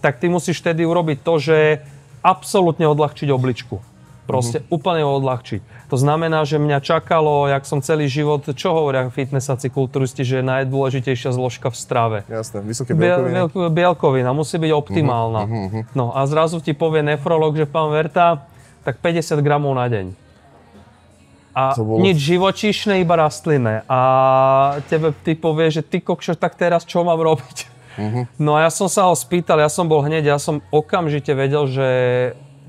Tak ty musíš vtedy urobiť to, že absolútne odľahčiť obličku. Proste úplne odľahčiť. To znamená, že mňa čakalo, jak som celý život, čo hovoria fitnessaci, kulturisti, že je najdôležitejšia zložka v strave. Jasné, vysoké bielkoviny. Bielkovina musí byť optimálna. No a zrazu ti povie nefrolog, že pán Verta, tak 50 gramov na deň. A nič živočíšne, iba rastlinné. A ty povie, že ty kokšo, tak teraz čo mám robiť? No a ja som sa ho spýtal, ja som okamžite vedel, že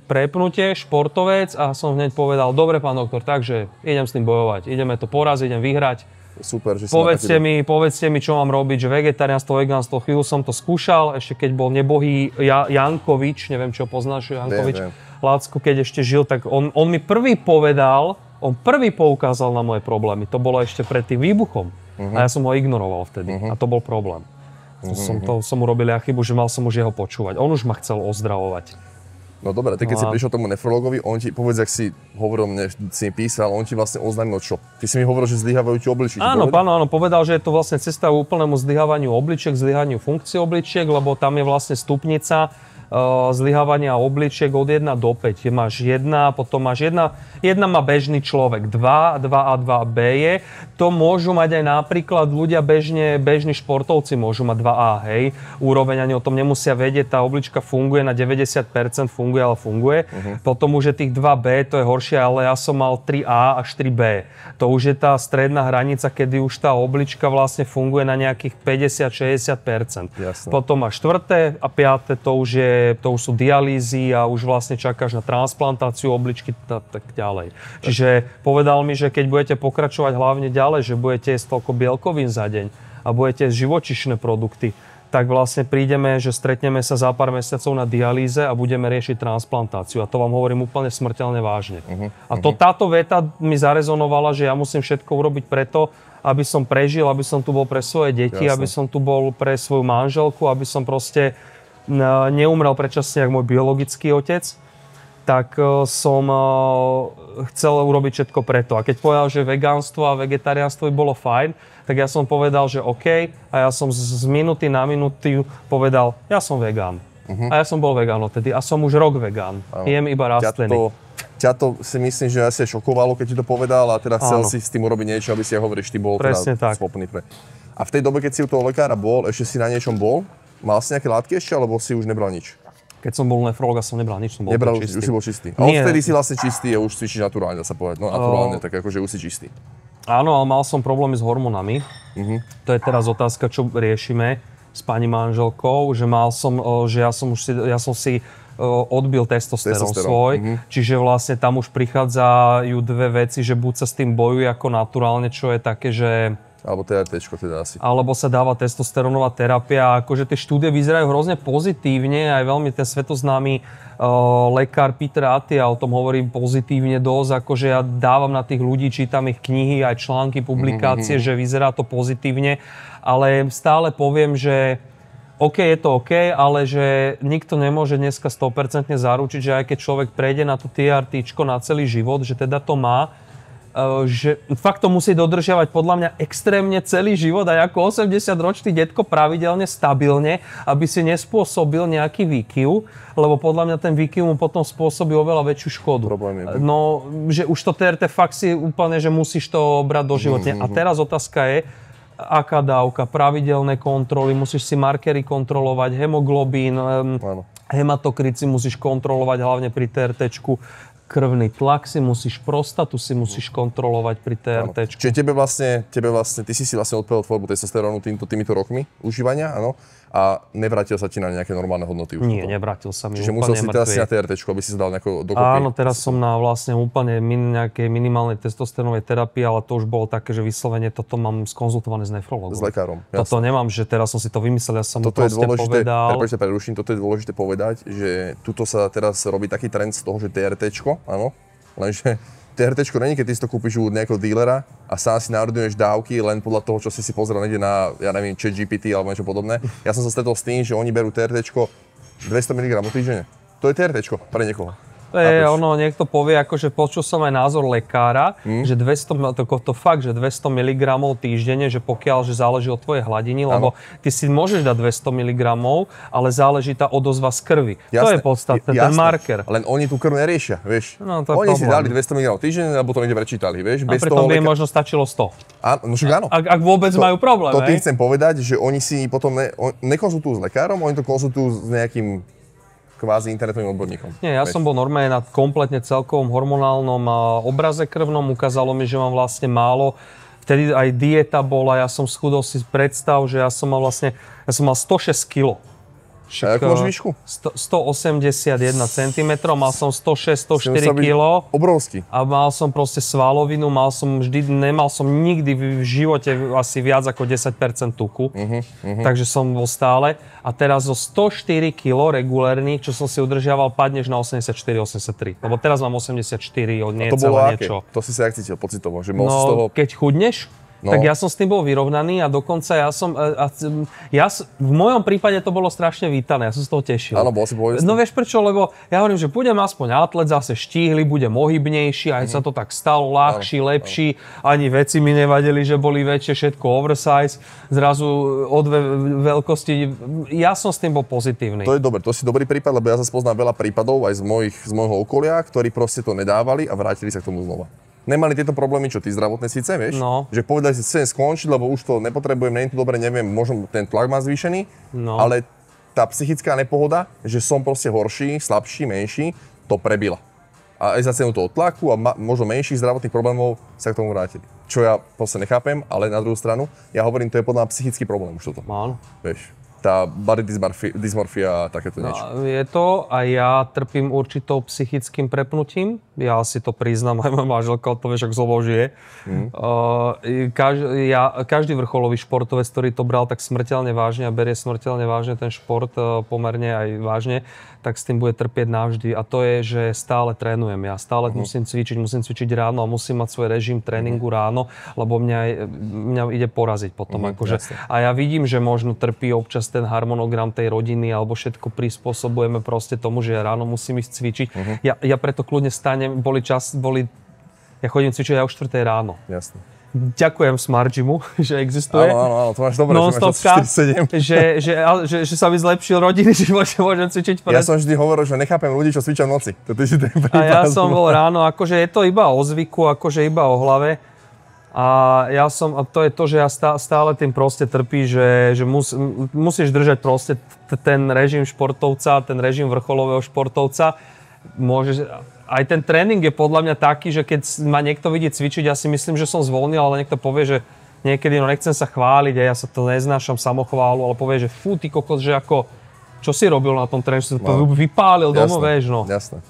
prepnutie, športovec a som hneď povedal, dobre pán doktor, takže idem s tým bojovať, ideme to poraziť, idem vyhrať. Super, že povedzte mi, čo mám robiť, že vegetariánstvo, vegánstvo, chvíľu som to skúšal, ešte keď bol nebohý Jankovič, neviem, čo poznáš, Jankovič, Lácko, keď ešte žil, tak on mi prvý poukázal na moje problémy, to bolo ešte pred tým výbuchom a ja som ho ignoroval vtedy a to bol problém. Som urobil chybu, že mal som už jeho počúvať. On už ma chcel ozdravovať. No dobre, ty keď si prišiel tomu nefrologovi, on ti, povedz, ak si hovoril, si mi písal, on ti vlastne oznámil čo? Ty si mi hovoril, že zlyhávajú ti obličky. Áno, povedal, že je to vlastne cesta k úplnému zlyhávaniu obličiek, zlyhaniu funkcie obličiek, lebo tam je vlastne stupnica zlyhávania obličiek od 1 do 5. Máš 1, potom máš 1 má bežný človek, 2 a 2B je. To môžu mať aj napríklad ľudia bežní športovci môžu mať 2A, hej. Úroveň ani o tom nemusia vedieť, tá oblička funguje na 90%, funguje. Potom už je tých 2B, to je horšie, ale ja som mal 3A až 3B. To už je tá stredná hranica, kedy už tá oblička vlastne funguje na nejakých 50-60%. Jasne. Potom máš 4. a 5. to už sú dialýzy a už vlastne čakáš na transplantáciu obličky tak ďalej. Čiže povedal mi, že keď budete pokračovať hlavne ďalej, že budete jesť toľko bielkovín za deň a budete jesť živočíšne produkty, tak vlastne prídeme, že stretneme sa za pár mesiacov na dialýze a budeme riešiť transplantáciu. A to vám hovorím úplne smrteľne vážne. A táto veta mi zarezonovala, že ja musím všetko urobiť preto, aby som prežil, aby som tu bol pre svoje deti, aby som tu bol pre svoju manželku, aby som proste neumrel predčasne, ako môj biologický otec, tak som chcel urobiť všetko preto. A keď povedal, že vegánstvo a vegetariánstvo by bolo fajn, tak ja som povedal, že OK, a ja som z minúty na minútu povedal, ja som vegán. A ja som bol vegán odtedy a som už rok vegán. Jem iba rastliny. Ťa to si myslím, že asi šokovalo, keď ti to povedal a teda chcel si s tým urobiť niečo, aby si, ja hovoríš, ty bol teda schopný pre. A v tej dobe, keď si u toho lekára bol, ešte si na niečom bol? Mal si nejaké látky ešte, alebo si už nebral nič? Keď som bol nefrológ, som nebral nič, som bol čistý. Už si bol čistý. A odtedy si vlastne čistý a už cvičíš naturálne, dá sa povedať. No naturálne, tak akože už si čistý. Áno, ale mal som problémy s hormónami. To je teraz otázka, čo riešime s pani manželkou, že ja som si odbil testosterón svoj. Čiže vlastne tam už prichádzajú dve veci, že buď sa s tým bojuje ako naturálne, čo je také, že... Alebo TRT-čko teda asi. Alebo sa dáva testosterónová terapia. Akože tie štúdie vyzerajú hrozne pozitívne. Aj veľmi ten svetoznámy lekár Peter Attia o tom hovorí pozitívne dosť. Akože ja dávam na tých ľudí, čítam ich knihy, aj články, publikácie, že vyzerá to pozitívne. Ale stále poviem, že OK, je to OK, ale že nikto nemôže dneska 100% zaručiť, že aj keď človek prejde na to TRTčko na celý život, že teda to má, že fakt to musí dodržiavať podľa mňa extrémne celý život aj ako 80-ročný detko pravidelne, stabilne, aby si nespôsobil nejaký výkyv, lebo podľa mňa ten výkyv mu potom spôsobí oveľa väčšiu škodu. No, že už to TRT fakt si úplne, že musíš to brať doživotne. A teraz otázka je, aká dávka, pravidelné kontroly, musíš si markery kontrolovať, hemoglobín, hematokrit si musíš kontrolovať hlavne pri TRTčku, krvný tlak si musíš, prostatu si musíš kontrolovať pri TRTčku. Čiže tebe vlastne, ty si vlastne odpredal tvorbu testosterónu týmito rokmi užívania, áno? A nevrátil sa ti na nejaké normálne hodnoty už? Nie, nevrátil sa mi. Čiže musel si teraz si na TRTčku, aby si sa dal nejako dokopy? Áno, teraz som na vlastne úplne nejakej minimálnej testosterónovej terapii, ale to už bolo také, že vyslovene toto mám skonzultované s nefrologom. S lekárom, jasne. Toto nemám, že teraz som si to vymyslel, ja som mu proste povedal. Toto je dôležité povedať, že tuto sa teraz robí taký trend z toho, že TRTčko, áno, lenže TRTčko není, keď ty si to kúpiš u nejakého dílera a sám si naordinuješ dávky len podľa toho, čo si pozrel niekde na, ja neviem, ChatGPT alebo niečo podobné. Ja som sa stretol s tým, že oni berú TRTčko 200 mg týždenne. To je TRTčko pre niekoho. Niekto povie, akože počul som aj názor lekára, že 200 mg týždenne, že pokiaľ, že záleží od tvojej hladiny, lebo ty si môžeš dať 200 mg, ale záleží tá odozva z krvi. Jasné, to je podstatné, ten marker. Len oni tú krv neriešia, vieš. No, oni si dali 200 mg týždenne, lebo to niekde prečítali, vieš. Bez preto by im možno stačilo 100. No však áno. Ak vôbec majú problém. To tým chcem povedať, že oni si potom nekonzultujú s lekárom, oni to konzultujú s nejakým kvázi internetovým odborníkom. Nie, ja som bol normálne na kompletne celkovom hormonálnom obraze krvnom. Ukázalo mi, že mám vlastne málo. Vtedy aj dieta bola, ja som schudol, si predstav, že ja som mal 106 kg. A akú máš výšku? 181 cm, mal som 106-104 kg. Obrovský. A mal som proste svalovinu, nemal som nikdy v živote asi viac ako 10% tuku. Takže som bol stále. A teraz zo 104 kg regulérnych, čo som si udržiaval, padneš na 84-83. Lebo teraz mám 84, nie je celé niečo. To si sa jak cítil pocitovo? Že z toho... keď chudneš, tak ja som s tým bol vyrovnaný a dokonca v mojom prípade to bolo strašne vítané, ja som z toho tešil. Áno, bol si povestný. No vieš prečo, lebo ja hovorím, že budem aspoň atlet, zase štíhly, budem ohybnejší, aj sa to tak stalo, ľahší, lepší, ani veci mi nevadili, že boli väčšie, všetko oversize, zrazu o dve veľkosti, ja som s tým bol pozitívny. To je dobre, to si dobrý prípad, lebo ja sa poznám veľa prípadov aj z môjho okolia, ktorí proste to nedávali a vrátili sa k tomu znova. Nemali tieto problémy, čo ty zdravotné síce, vieš? No. Že povedali si, chcem skončiť, lebo už to nepotrebujem, nie je to dobre, neviem, možno ten tlak má zvýšený, ale tá psychická nepohoda, že som proste horší, slabší, menší, to prebila. A aj za cenu toho tlaku a možno menších zdravotných problémov sa k tomu vrátili. Čo ja proste nechápem, ale na druhú stranu, ja hovorím, to je podľa mňa psychický problém už toto. Áno. Vieš, tá body dysmorphia a takéto niečo. Je to a ja trpím určitou psychickým prepnutím. Ja si to priznám, aj moja manželka to vieš, ako zlobo žije. Každý vrcholový športovec, ktorý to bral tak smrteľne vážne a berie smrteľne vážne ten šport, pomerne aj vážne, tak s tým bude trpieť navždy. A to je, že stále trénujem. Ja stále musím cvičiť ráno a musím mať svoj režim tréningu ráno, lebo mňa ide poraziť potom. A ja vidím, že možno trpí občas ten harmonogram tej rodiny alebo všetko prispôsobujeme proste tomu, že ráno musím ísť cvičiť. Ja preto kľudne stanem, ja chodím cvičiť aj o 4 ráno. Jasne. Ďakujem Smart Gymu, že existuje. Áno, to máš dobre, že sa mi zlepšil rodinný život, že môžem cvičiť. Ja som vždy hovoril, že nechápem ľudí, čo cvičia v noci. A ja som bol ráno, akože je to iba o zvyku, akože iba o hlave. A to je to, že ja stále tým proste trpí, že musíš držať proste ten režim športovca, ten režim vrcholového športovca. Aj ten tréning je podľa mňa taký, že keď ma niekto vidí cvičiť, ja si myslím, že som zvolnil, ale niekto povie, že niekedy nechcem sa chváliť a ja sa to neznášam samochválu, ale povie, že fú, ty kokos, že ako čo si robil na tom tréningu, si to vypálil domov, vieš, no. Jasné.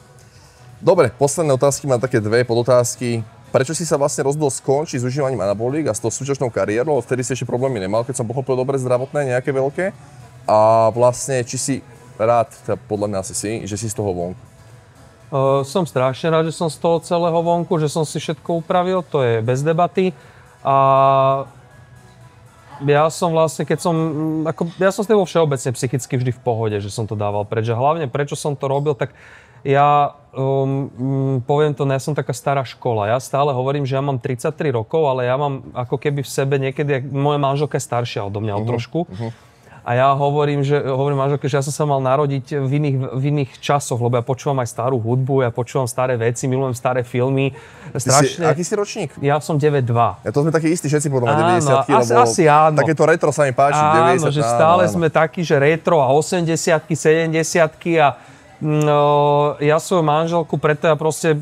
Dobre, posledné otázky, mám také dve podotázky. Prečo si sa vlastne rozhodol skončiť s užívaním anabolík a s tou súčasnou kariérou? Vtedy si ešte problémy nemal, keď som pochopil dobre zdravotné, nejaké veľké. A vlastne, či si rád, podľa mňa asi si, že si z toho vonku? Som strašne rád, že som z toho celého vonku, že som si všetko upravil, to je bez debaty. A ja som vlastne, ja som s tým vo všeobecne psychicky vždy v pohode, že som to dával preč. A hlavne, prečo som to robil, tak ja poviem to, ja som taká stará škola. Ja stále hovorím, že ja mám 33 rokov, ale ja mám ako keby v sebe niekedy, moja manželka je staršia odo mňa trošku. A ja hovorím manželke, že ja som sa mal narodiť v iných časoch, lebo ja počúvam aj starú hudbu, ja počúvam staré veci, milujem staré filmy. Strašne. Aký si ročník? Ja som 9-2. Ja to sme takí istí všetci podľa mňa 90-ky, lebo asi áno. Takéto retro sa mi páči, 90. Áno, že stále sme takí, že retro a 80-ky, 70-ky a ja svoju manželku, preto ja proste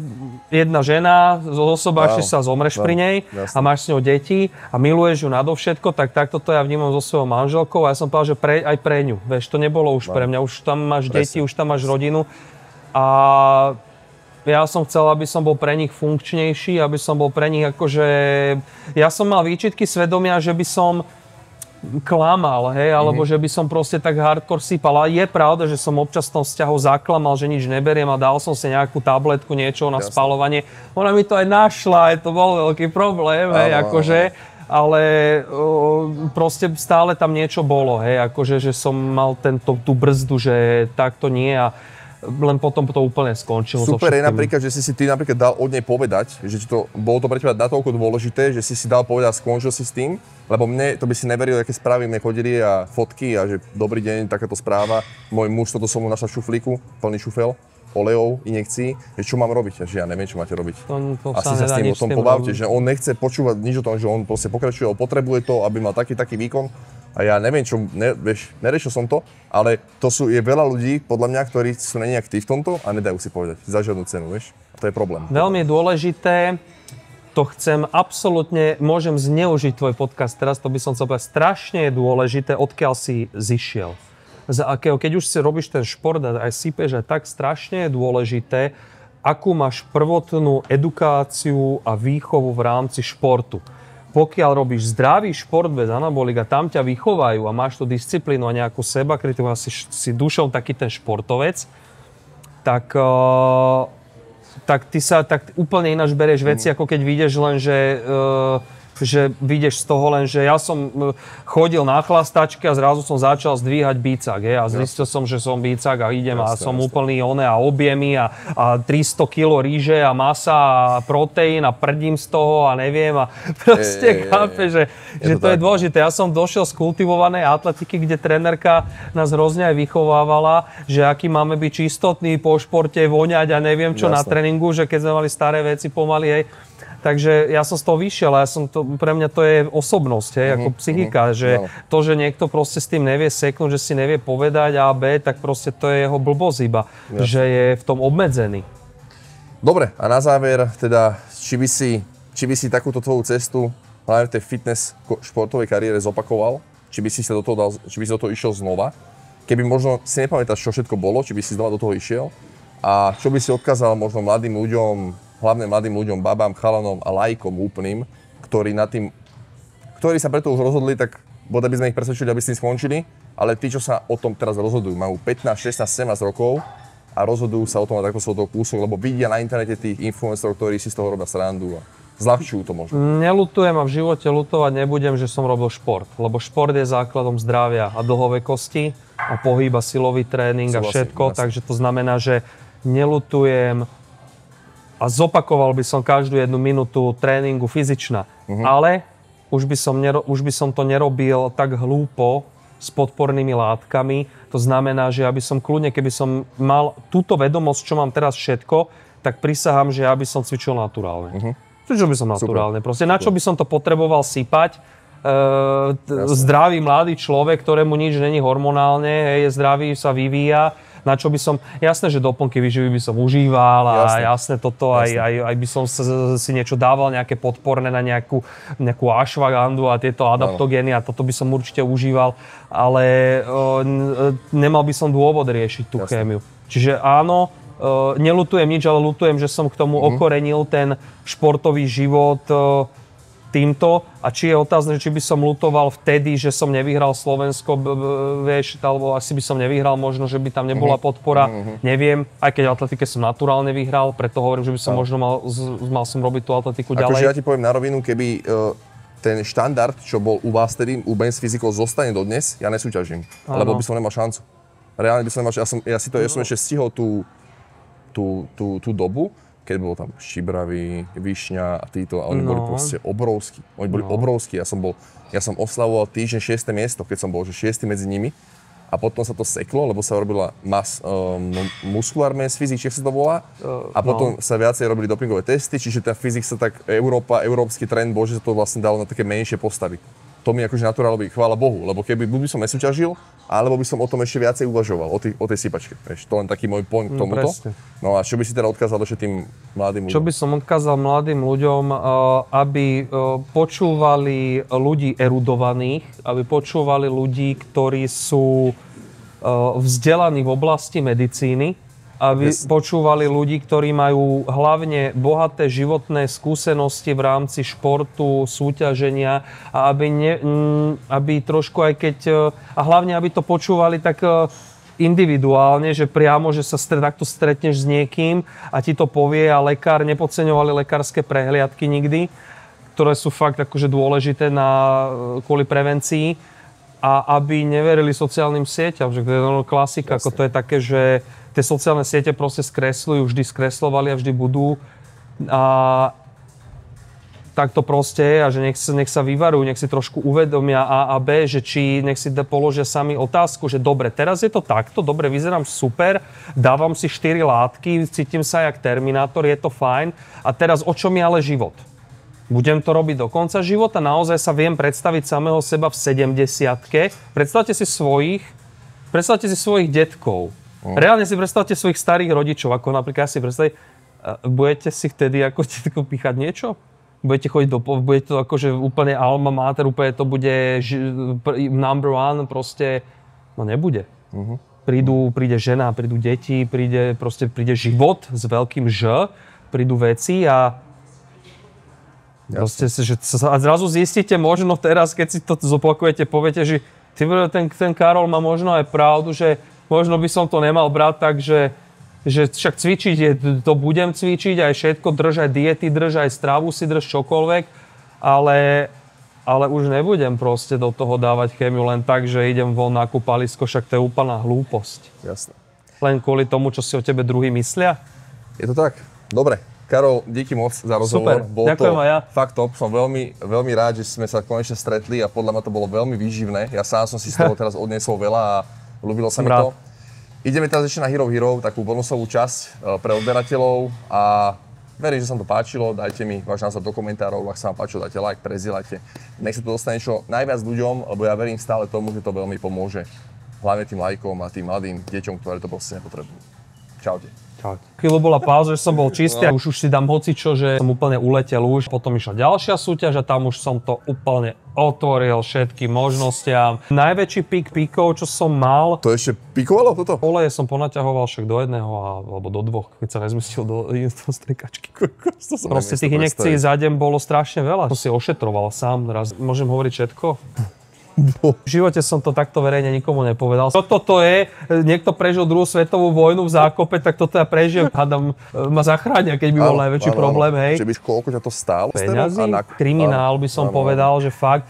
jedna žena, zosobášiš sa, zomreš pri nej a máš s ňou deti a miluješ ju nadovšetko, tak takto to ja vnímam so svojou manželkou a ja som povedal, že aj pre ňu. Vieš, to nebolo už pre mňa, už tam máš deti, už tam máš rodinu a ja som chcel, aby som bol pre nich funkčnejší, aby som bol pre nich akože... Ja som mal výčitky svedomia, že by som klamal, hej, alebo že by som proste tak hardcore sypal. A je pravda, že som občas v tom vzťahu zaklamal, že nič neberiem a dal som si nejakú tabletku, niečo na spalovanie. Ona mi to aj našla, aj to bol veľký problém, hej, akože. Ale proste stále tam niečo bolo, hej, akože, že som mal tú brzdu, že takto nie a len potom to úplne skončilo. Super je napríklad, že si ty napríklad dal od nej povedať, že bolo to pre teba natoľko dôležité, že si dal povedať a skončil si s tým, lebo mne, to by si neveril, aké správy mne chodili a fotky a že dobrý deň, takáto správa, môj muž toto som mu našla v šuflíku, plný šufel, olejov, injekcií, že čo mám robiť, a že ja neviem, čo máte robiť. To asi sa s tým o tom pobavte, že on nechce počúvať nič o tom, že on proste pokračuje, on potrebuje to, aby mal taký výkon. A ja neviem, neriešil som to, ale je veľa ľudí, podľa mňa, ktorí sú nejak tí v tomto a nedajú si povedať za žiadnu cenu, vieš? A to je problém. Veľmi dôležité, to chcem absolútne, môžem zneužiť tvoj podcast teraz, to by som chcel povedať, strašne je dôležité, odkiaľ si zišiel. Keď už si robíš ten šport a aj sypeš, tak strašne je dôležité, akú máš prvotnú edukáciu a výchovu v rámci športu. Pokiaľ robíš zdravý šport bez anabolík a tam ťa vychovajú a máš tú disciplínu a nejakú sebakritiku a si dušou taký ten športovec, tak ty úplne ináč berieš veci, ako keď vidieš len, že vidieš z toho len, že ja som chodil na chlastačke a zrazu som začal zdvíhať bícak, a zistil som, že som bícak a idem a som úplný a objemy a 300 kg ríže a masa a proteín a prdím z toho a neviem a proste chápe, že to je dôležité. Ja som došiel z kultivovanej atletiky, kde trenérka nás hrozne aj vychovávala, že aký máme byť čistotný po športe, voňať a neviem čo na tréningu, že keď sme mali staré veci pomaly, hej. Takže ja som z toho vyšiel a pre mňa to je osobnosť, ako psychika, že to, že niekto proste s tým nevie seknúť, že si nevie povedať A, B, tak proste to je jeho blbosť iba, že je v tom obmedzený. Dobre, a na záver teda, či by si takúto tvoju cestu hlavne v tej fitness športovej kariére zopakoval? Či by si do toho išiel znova? Keby možno si nepamätáš, čo všetko bolo, či by si znova do toho išiel? A čo by si odkázal možno mladým ľuďom, hlavne mladým ľuďom, babám, chalanom a laikom úplným, ktorí sa preto už rozhodli, tak bodaj by sme ich presvedčili, aby s tým skončili, ale tí, čo sa o tom teraz rozhodujú, majú 15, 16, 17 rokov a rozhodujú sa o tom, takto sú toho kúsok, lebo vidia na internete tých influencerov, ktorí si z toho robia srandu a zľahčujú to možno. Neľutujem a v živote ľutovať nebudem, že som robil šport, lebo šport je základom zdravia a dlhovekosti a pohyb a silový tréning a všetko, takže to znamená, že neľutujem a zopakoval by som každú jednu minútu tréningu fyzičná. Ale už by som to nerobil tak hlúpo s podpornými látkami. To znamená, že ja by som kľudne, keby som mal túto vedomosť, čo mám teraz všetko, tak prisahám, že ja by som cvičil naturálne. Cvičil by som naturálne. Proste na čo by som to potreboval sypať? Zdravý mladý človek, ktorému nič není hormonálne, je zdravý, sa vyvíja, na čo by som, jasné, že doplnky výživy by som užíval a jasné toto, aj by som si niečo dával, nejaké podporné na nejakú ashwagandu a tieto adaptogény a toto by som určite užíval, ale nemal by som dôvod riešiť tú chémiu. Čiže áno, neľutujem nič, ale ľutujem, že som k tomu okorenil ten športový život týmto. A či je otázne, či by som ľutoval vtedy, že som nevyhral Slovensko, vieš, alebo asi by som nevyhral, možno, že by tam nebola podpora, neviem. Aj keď atletike som naturálne vyhral, preto hovorím, že by som možno mal som robiť tú atletiku ďalej. Akože ja ti poviem na rovinu, keby ten štandard, čo bol u vás tedy, u Men's Physical, zostane dodnes, ja nesúťažím, lebo by som nemal šancu. Reálne by som nemal šancu. Ja som ešte stihol tú dobu, keď bol tam Šibravý, Višňa a títo, a oni boli proste obrovskí. Oni boli obrovskí. Ja som oslavoval týždeň 6. miesto, keď som bol, že 6. medzi nimi. A potom sa to seklo, lebo sa robila muscular mass physics, či sa to volá. A potom sa viacej robili dopingové testy, čiže ten fyzik sa tak európsky trend bol, že sa to vlastne dalo na také menšie postavy. To mi akože naturálovi, chvála Bohu, lebo keby by som nesúťažil, alebo by som o tom ešte viacej uvažoval, o tej sypačke. Vieš, to len taký môj point k tomuto. No a čo by si teda odkázal ešte tým mladým ľuďom? Čo by som odkázal mladým ľuďom, aby počúvali ľudí erudovaných, aby počúvali ľudí, ktorí sú vzdelaní v oblasti medicíny, aby aby ľudí, ktorí majú hlavne bohaté životné skúsenosti v rámci športu, súťaženia a aby trošku aj keď... A hlavne, aby to počúvali tak individuálne, že priamo, že sa takto stretneš s niekým a ti to povie a nepodceňovali lekárske prehliadky nikdy, ktoré sú fakt akože dôležité kvôli prevencii a aby neverili sociálnym sieťam, že to je klasika, ako to je také, že tie sociálne siete proste skresľujú, vždy skresľovali a vždy budú. A tak to proste je a že nech sa vyvarujú, nech si trošku uvedomia A a B, že nech si položia sami otázku, že dobre, teraz je to takto, dobre, vyzerám super, dávam si 4 látky, cítim sa jak Terminátor, je to fajn. A teraz o čom je ale život? Budem to robiť do konca života? Naozaj sa viem predstaviť samého seba v 70-ke? Predstavte si svojich detkov. Reálne si predstavte svojich starých rodičov, ako napríklad si predstaviť, budete si vtedy ako píchať niečo? Budete chodiť bude to akože úplne alma mater, úplne to bude number one, proste, no nebude. Príde žena, prídu deti, príde život s veľkým Ž, prídu veci a proste, a zrazu zistíte možno teraz, keď si to zopakujete, poviete, že ten Karol má možno aj pravdu, že možno by som to nemal brať tak, že však cvičiť to budem cvičiť, aj všetko, drž aj diety, drž aj stravu si, drž čokoľvek, ale už nebudem proste do toho dávať chémiu len tak, že idem von na kúpalisko, však to je úplná hlúposť. Jasné. Len kvôli tomu, čo si o tebe druhý myslia? Je to tak? Dobre. Karol, díky moc za rozhovor. Super, ďakujem aj ja. Fakt top. Som veľmi, veľmi rád, že sme sa konečne stretli a podľa mňa to bolo veľmi výživné. Ja sám som si z toho teraz odniesol veľa a ľúbilo sa mi to. Ideme teraz ešte na Hero Hero, takú bonusovú časť pre odberateľov a verím, že sa vám to páčilo. Dajte mi váš názor do komentárov, ak sa vám páčilo, dajte like, prezdieľajte. Nech sa to dostane čo najviac ľuďom, lebo ja verím stále tomu, že to veľmi pomôže. Hlavne tým lajkom a tým mladým deťom, ktoré to proste nepotrebujú. Čaute. Chvíľu bola pauza, že som bol čistý a už si dám hocičo, že som úplne uletel už. Potom išla ďalšia súťaž a tam už som to úplne otvoril všetkým možnostiam. Najväčší píkov, čo som mal... To ešte píkovalo toto? Oleje som ponaťahoval však do jedného alebo do dvoch, keď sa nezmestil do striekačky. Proste tých injekcií za deň bolo strašne veľa. Som si ošetroval sám. Môžem hovoriť všetko? V živote som to takto verejne nikomu nepovedal. Toto je, niekto prežil druhú svetovú vojnu v zákope, tak toto ja prežijem. Hádam, ma zachránia, keď by bol najväčší problém, hej. Čiže koľko ťa to stálo? Peňazí? Kriminál by som povedal, že fakt.